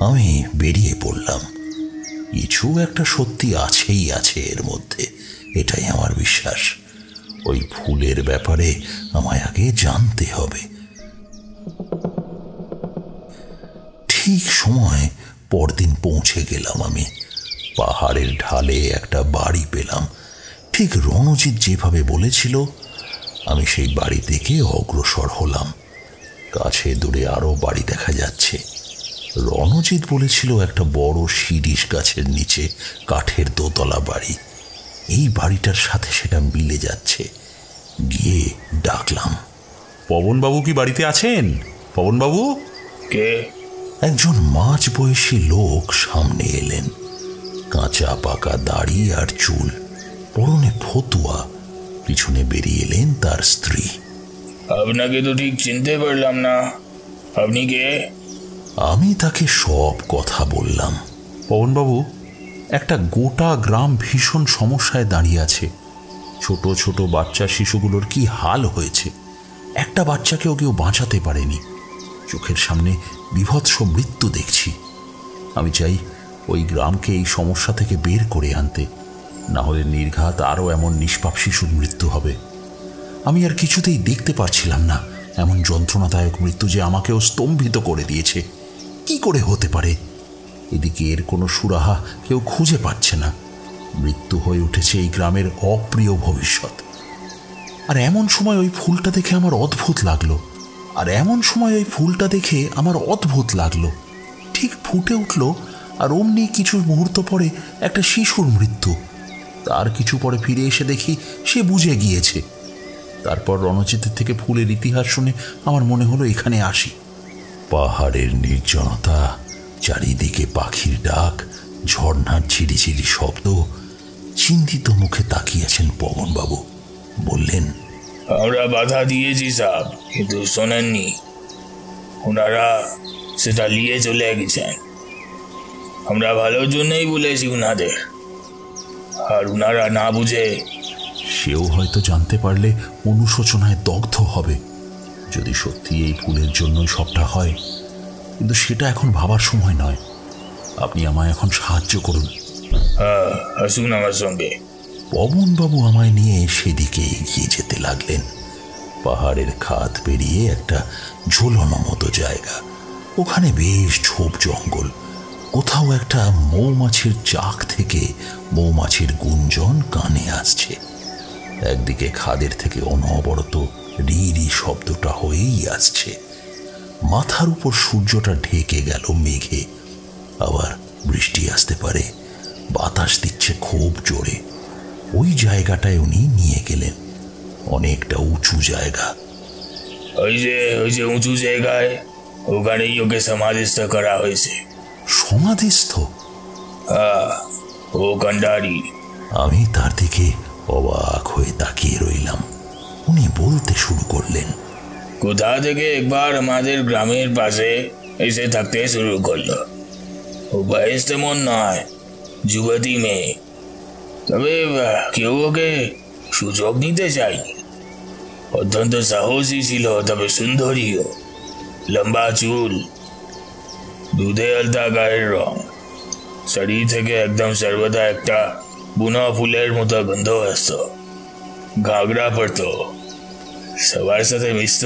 আমি বেরিয়ে পড়লাম। কিছু একটা সত্যি আছেই আছে এর মধ্যে, এটাই আমার বিশ্বাস। ওই ফুলের ব্যাপারে আমায় আগে জানতে হবে। ঠিক সময় পরদিন পৌঁছে গেলাম আমি। পাহাড়ের ঢালে একটা বাড়ি পেলাম। ঠিক রণজিৎ যেভাবে বলেছিল, আমি সেই বাড়ি থেকে অগ্রসর হলাম। কাছে দূরে আরও বাড়ি দেখা যাচ্ছে। রণজিৎ বলেছিল একটা বড় শিরীষ গাছের নিচে কাঠের দোতলা বাড়ি। এই বাড়িটার সাথে সেটা মিলে যাচ্ছে। গিয়ে ডাকলাম, পবনবাবু কি বাড়িতে আছেন? পবনবাবু? কে? একজন মাঝ বয়সী লোক সামনে এলেন। কাঁচা পাকা দাড়ি আর চুল, পরনে ফতুয়া। পিছনে বেরিয়ে এলেন তার স্ত্রী। আপনাকে তো ঠিক চিনতে পারলাম না, আপনি কে? আমি তাকে সব কথা বললাম। পবনবাবু, একটা গোটা গ্রাম ভীষণ সমস্যায় দাঁড়িয়ে আছে। ছোট ছোট বাচ্চা শিশুগুলোর কি হাল হয়েছে। একটা বাচ্চাকেও কেউ বাঁচাতে পারেনি। চোখের সামনে বিভৎস মৃত্যু দেখছি। আমি চাই ওই গ্রামকে এই সমস্যা থেকে বের করে আনতে, না হলে নির্ঘাত আরও এমন নিষ্পাপ শিশুর মৃত্যু হবে। আমি আর কিছুতেই দেখতে পারছিলাম না এমন যন্ত্রণাদায়ক মৃত্যু যে আমাকেও স্তম্ভিত করে দিয়েছে। কি করে হতে পারে? এদিকে এর কোনো সুরাহা কেউ খুঁজে পাচ্ছে না। মৃত্যু হয়ে উঠেছে এই গ্রামের অপ্রিয় ভবিষ্যৎ। আর এমন সময় ওই ফুলটা দেখে আমার অদ্ভুত লাগলো। ঠিক ফুটে উঠল, আর অমনি কিছু মুহূর্ত পরে একটা শিশুর মৃত্যু। তার কিছু পরে ফিরে এসে দেখি সে বুঝে গিয়েছে। তারপর রণজিতের থেকে ফুলের ইতিহাস শুনে আমার মনে হলো এখানে আসি। পাহাড়ের নির্জনতা, চারিদিকে পাখির ডাক, ঝর্ণার ঝিরিঝিরি শব্দ। চিন্তিত মুখে তাকিয়েছেন পবনবাবু। বললেন, আমরা বাধা দিয়েছি সাহেব, কিন্তু শোনেননি। ওনারা সেটা নিয়ে চলে গেছেন। আমরা ভালোর জন্যই বলেছি উনাদের, আর উনারা না বুঝে। সেও হয়তো জানতে পারলে অনুশোচনায় দগ্ধ হবে। যদি সত্যি এই ফুলের জন্যই সবটা হয়, কিন্তু সেটা এখন ভাবার সময় নয়। আপনি আমায় এখন সাহায্য করুন। হ্যাঁ, আসুন আমার সঙ্গে। পবনবাবু আমায় নিয়ে সেদিকে এগিয়ে যেতে লাগলেন। পাহাড়ের খাদ পেরিয়ে একটা ঝোলানো মতো জায়গা। ওখানে বেশ ঝোপ জঙ্গল। কোথাও একটা মৌমাছির চাক থেকে মৌমাছির গুঞ্জন কানে আসছে। একদিকে খাদের থেকে অনবরত রি রি শব্দটা হয়েই আসছে। মাথার উপর সূর্যটা ঢেকে গেল মেঘে। আবার বৃষ্টি আসতে পারে। বাতাস দিচ্ছে খুব জোরে। ওই জায়গাটায় উনি নিয়ে গেলেন। অনেকটা উঁচু জায়গা। ওই যে উঁচু জায়গায়, ওখানেই ওকে সমাধিস্থ করা হয়েছে। সমাধিস্থ? হ্যাঁ, ও কান্ডারি। আমি তার দিকে অবাক হয়ে তাকিয়ে রইলাম। উনি বলতে শুরু করলেন, কোথা থেকে একবার আমাদের গ্রামের পাশে এসে থাকতে শুরু করলো। ও বয়স তেমন নয়, যুবতী মেয়ে। তবে কেউ ওকে সুযোগ নিতে চায়নি। অত্যন্ত সাহসী ছিল, তবে সুন্দরীও। লম্বা চুল, দুধে আলতা গায়ের রং, শরীর থেকে একদম সর্বদা একটা বুনো ফুলের মতো গন্ধ আসত। ঘাগরা পড়তো, সবার সাথে মিশত।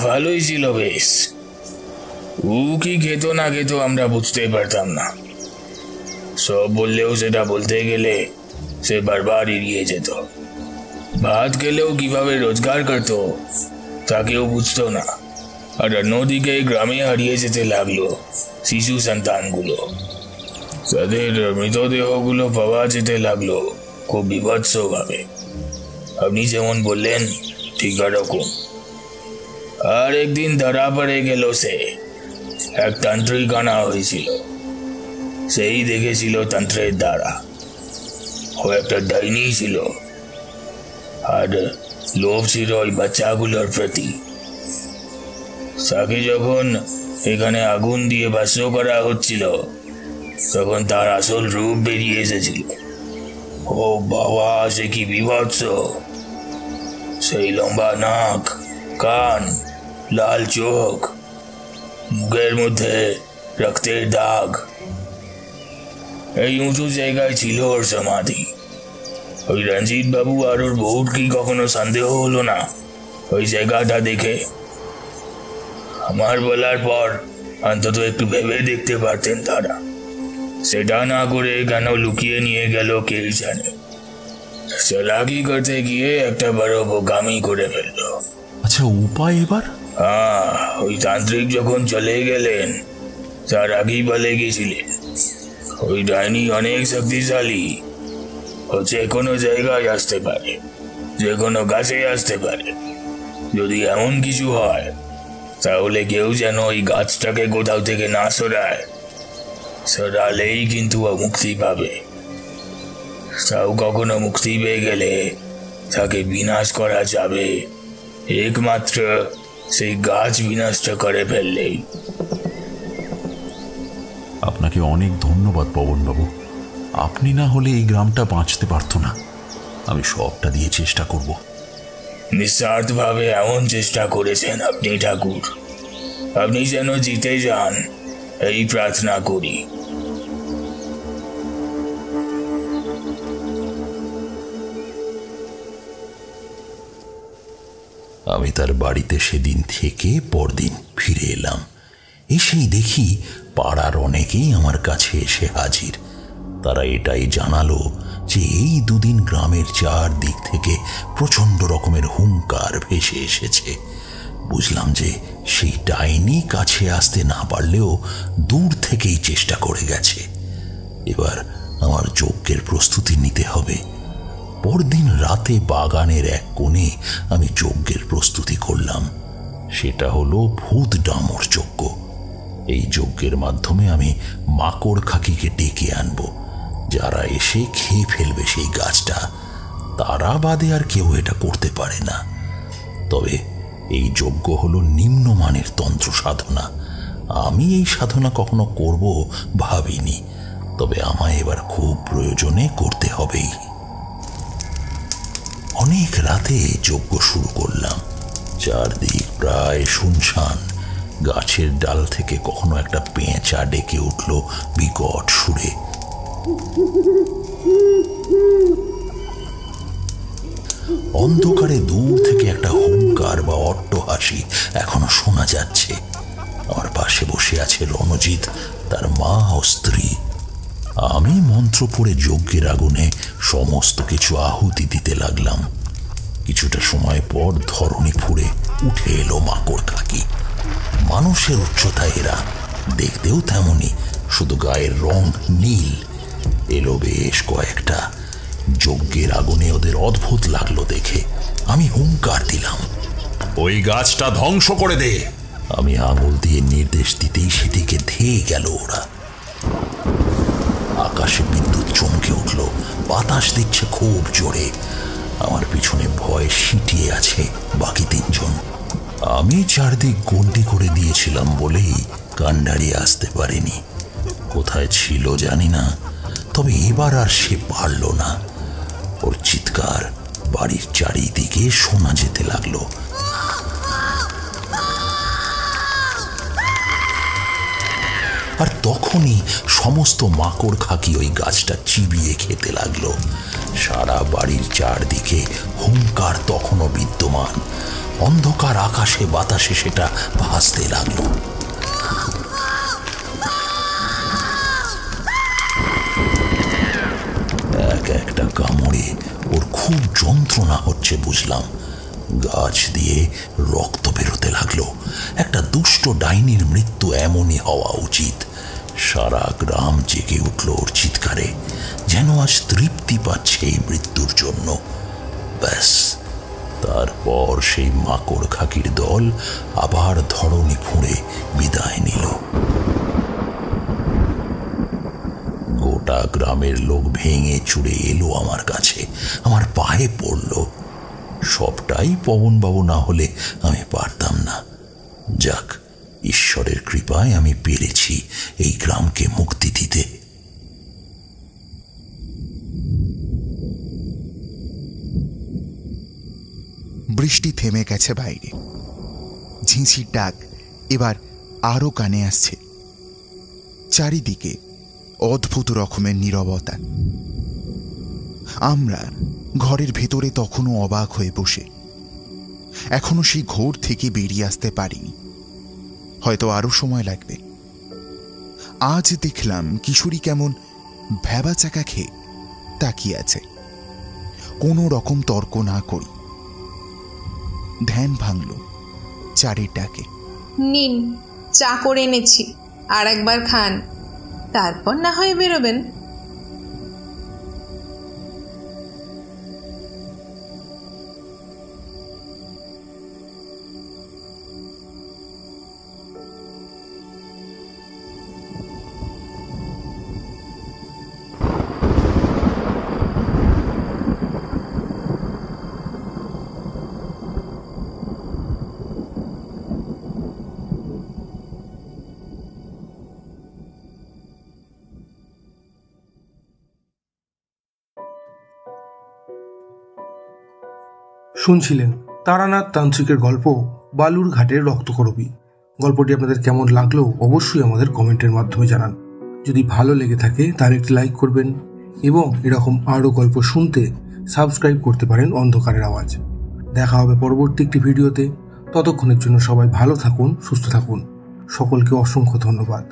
ভালোই ছিল বেশ। ও কি খেত না খেত আমরা বুঝতে পারতাম না। সব বললেও সেটা বলতে গেলে সে বারবার এড়িয়ে যেত। ভাত খেলেও কিভাবে রোজগার করতো তা কেউ বুঝতো না। আর অন্যদিকে গ্রামে হারিয়ে যেতে লাগলো শিশু সন্তানগুলো। তাদের মৃতদেহগুলো পাওয়া যেতে লাগলো খুব বিভৎসভাবে। আপনি যেমন বললেন ঠিক এরকম। আর একদিন ধরা পড়ে গেল সে। এক তান্ত্রিক আনা হয়েছিল। সেই দেখেছিল তন্ত্রের দ্বারা। ও একটা ডাইনি ছিল, আর লোভ ছিল ওই বাচ্চাগুলোর প্রতি। তাকে যখন এখানে আগুন দিয়ে ভস্ম করা হচ্ছিল, তখন তার আসল রূপ বেরিয়ে এসেছিল। ও বাবা, সে কি বিভৎস! সেই লম্বা নাক, কান, লাল চোখ, মুখের মধ্যে রক্তের দাগ। এই উঁচু জায়গায় ছিল ওর সমাধি। ওই রঞ্জিত বাবু আর ওর বউর কি কখনো সন্দেহ হলো না ওই জায়গাটা দেখে? আমার বলার পর অন্তত একটু ভেবে দেখতে পারতেন তারা। সেটা না করে কেন লুকিয়ে নিয়ে গেল কে জানে। চালাকি করতে গিয়ে একটা বড় বোকামি করে ফেললো। আচ্ছা, উপায় এবার? হ্যাঁ, ওই তান্ত্রিক যখন চলে গেলেন তার আগেই বলে গেছিলেন ওই ডাইনি অনেক শক্তিশালী। ও যে কোনো জায়গায় আসতে পারে, যে কোনো গাছে আসতে পারে। যদি এমন কিছু হয় তাহলে কেউ যেন ওই গাছটাকে কোথাও থেকে না সরায়। সরালেই কিন্তু ও মুক্তি পাবে। তাও কখনো মুক্তি পেয়ে গেলে তাকে বিনাশ করা যাবে একমাত্র সেই গাছ বিনষ্ট করে ফেললেই। আপনাকে অনেক ধন্যবাদ পবনবাবু। আপনি না হলে এই গ্রামটা বাঁচতে পারত না। আমি সবটা দিয়ে চেষ্টা করব। নিঃস্বার্থভাবে এমন চেষ্টা করেছেন আপনি ঠাকুর। আপনি যেন জিতে যান এই প্রার্থনা করি। আমি তার বাড়িতে সেদিন থেকে পরদিন ফিরে এলাম। এসেই দেখি পাড়ার অনেকেই আমার কাছে এসে হাজির। তারা এটাই জানালো যে এই দুদিন গ্রামের চারদিক থেকে প্রচণ্ড রকমের হুঙ্কার ভেসে এসেছে। বুঝলাম যে সেই ডাইনি কাছে আসতে না পারলেও দূর থেকেই চেষ্টা করে গেছে। এবার আমার যজ্ঞের প্রস্তুতি নিতে হবে। পরদিন রাতে বাগানের এক কোণে আমি যজ্ঞের প্রস্তুতি করলাম। সেটা হলো ভূত ডামর যজ্ঞ। এই যজ্ঞের মাধ্যমে আমি মাকড় খাকিকে ডেকে আনব, যারা এসে খেয়ে ফেলবে সেই গাছটা। তারা বাদে আর কেউ এটা করতে পারে না। তবে এই যজ্ঞ হলো নিম্নমানের তন্ত্র সাধনা। আমি এই সাধনা কখনো করব ভাবিনি, তবে আমায় এবার খুব প্রয়োজনে করতে হবেই। অনেক রাতে যজ্ঞ শুরু করলাম। চারদিক প্রায় শুনশান। গাছের ডাল থেকে কখনো একটা পেঁচা ডেকে উঠল বিকট সুরে। অন্ধকারে দূর থেকে একটা হুঙ্কার বা অট্টহাসি এখনো শোনা যাচ্ছে। আমার পাশে বসে আছে রণজিৎ, তার মা ও স্ত্রী। আমি মন্ত্র পড়ে যজ্ঞের আগুনে সমস্ত কিছু আহুতি দিতে লাগলাম। কিছুটা সময় পর ধরণী ফুঁড়ে উঠে এলো মাকড় খাকি। মানুষের উচ্চতায় এরা, দেখতেও তেমনই, শুধু গায়ের রং নীল। এলো বেশ কয়েকটা। যজ্ঞের আগুনে ওদের অদ্ভুত লাগলো দেখে আমি হুঙ্কার দিলাম, ওই গাছটা ধ্বংস করে দে। আমি আঙুল দিয়ে নির্দেশ দিতেই সেদিকে ধেয়ে গেল ওরা। আকাশে বিদ্যুৎ চমকে উঠল, বাতাস দিচ্ছে খুব জোরে। আমার পিছনে ভয় সিটিয়ে আছে বাকি তিনজন। আমি চারদিক গন্ডি করে দিয়েছিলাম বলেই কান্ডারি আসতে পারেনি। কোথায় ছিল জানি না, তবে এবার আর সে পারল না। ওর চিৎকার বাড়ির চারিদিকে শোনা যেতে লাগলো। আর তখনই সমস্ত মাকড় খাকি ওই গাছটা চিবিয়ে খেতে লাগলো। সারা বাড়ির চারদিকে হুঙ্কার তখনও বিদ্যমান। অন্ধকার আকাশে বাতাসে সেটা ভাসতে লাগলো। এক একটা কামড়ে ওর খুব যন্ত্রণা হচ্ছে বুঝলাম। গাছ দিয়ে রক্ত বেরোতে লাগলো। একটা দুষ্ট ডাইনির মৃত্যু এমনই হওয়া উচিত। সারা গ্রাম জেগে উঠল ওর চিৎকারে, যেন আজ তৃপ্তি পাচ্ছে এই মৃত্যুর জন্য। ব্যাস, তারপর সেই মাকড় খাকির দল আবার ধরণী ফুঁড়ে বিদায় নিল। গোটা গ্রামের লোক ভেঙে চুরে এলো আমার কাছে, আমার পায়ে পড়ল। সবটাই পবনবাবু না হলে আমি পারতাম না। যাক, ঈশ্বরের কৃপায় আমি পেরেছি এই গ্রামকে মুক্তি দিতে। বৃষ্টি থেমে গেছে বাইরে। ঝিঁঝির ডাক এবার আরো কানে আসছে। চারিদিকে অদ্ভুত রকমের নীরবতা। আমরা ঘরের ভেতরে তখনও অবাক হয়ে বসে, এখনো সেই ঘোর থেকে বেরিয়ে আসতে পারিনি। হয়তো আরো সময় লাগবে। আজ দেখলাম কিশোরী কেমন ভ্যাবা চাকা খেয়ে তাকিয়ে আছে। কোনো রকম তর্ক না করি ধ্যান ভাঙল চারের ডাকে। নিন, চা করে এনেছি, আর একবার খান, তারপর না হয় বেরোবেন। শুনছিলেন তারানাথ তান্ত্রিকের গল্প বালুর ঘাটের রক্তকরবী। গল্পটি আপনাদের কেমন লাগলো অবশ্যই আমাদের কমেন্টের মাধ্যমে জানান। যদি ভালো লেগে থাকে তাহলে একটি লাইক করবেন এবং এরকম আরও গল্প শুনতে সাবস্ক্রাইব করতে পারেন অন্ধকারের আওয়াজ। দেখা হবে পরবর্তী একটি ভিডিওতে। ততক্ষণের জন্য সবাই ভালো থাকুন, সুস্থ থাকুন। সকলকে অসংখ্য ধন্যবাদ।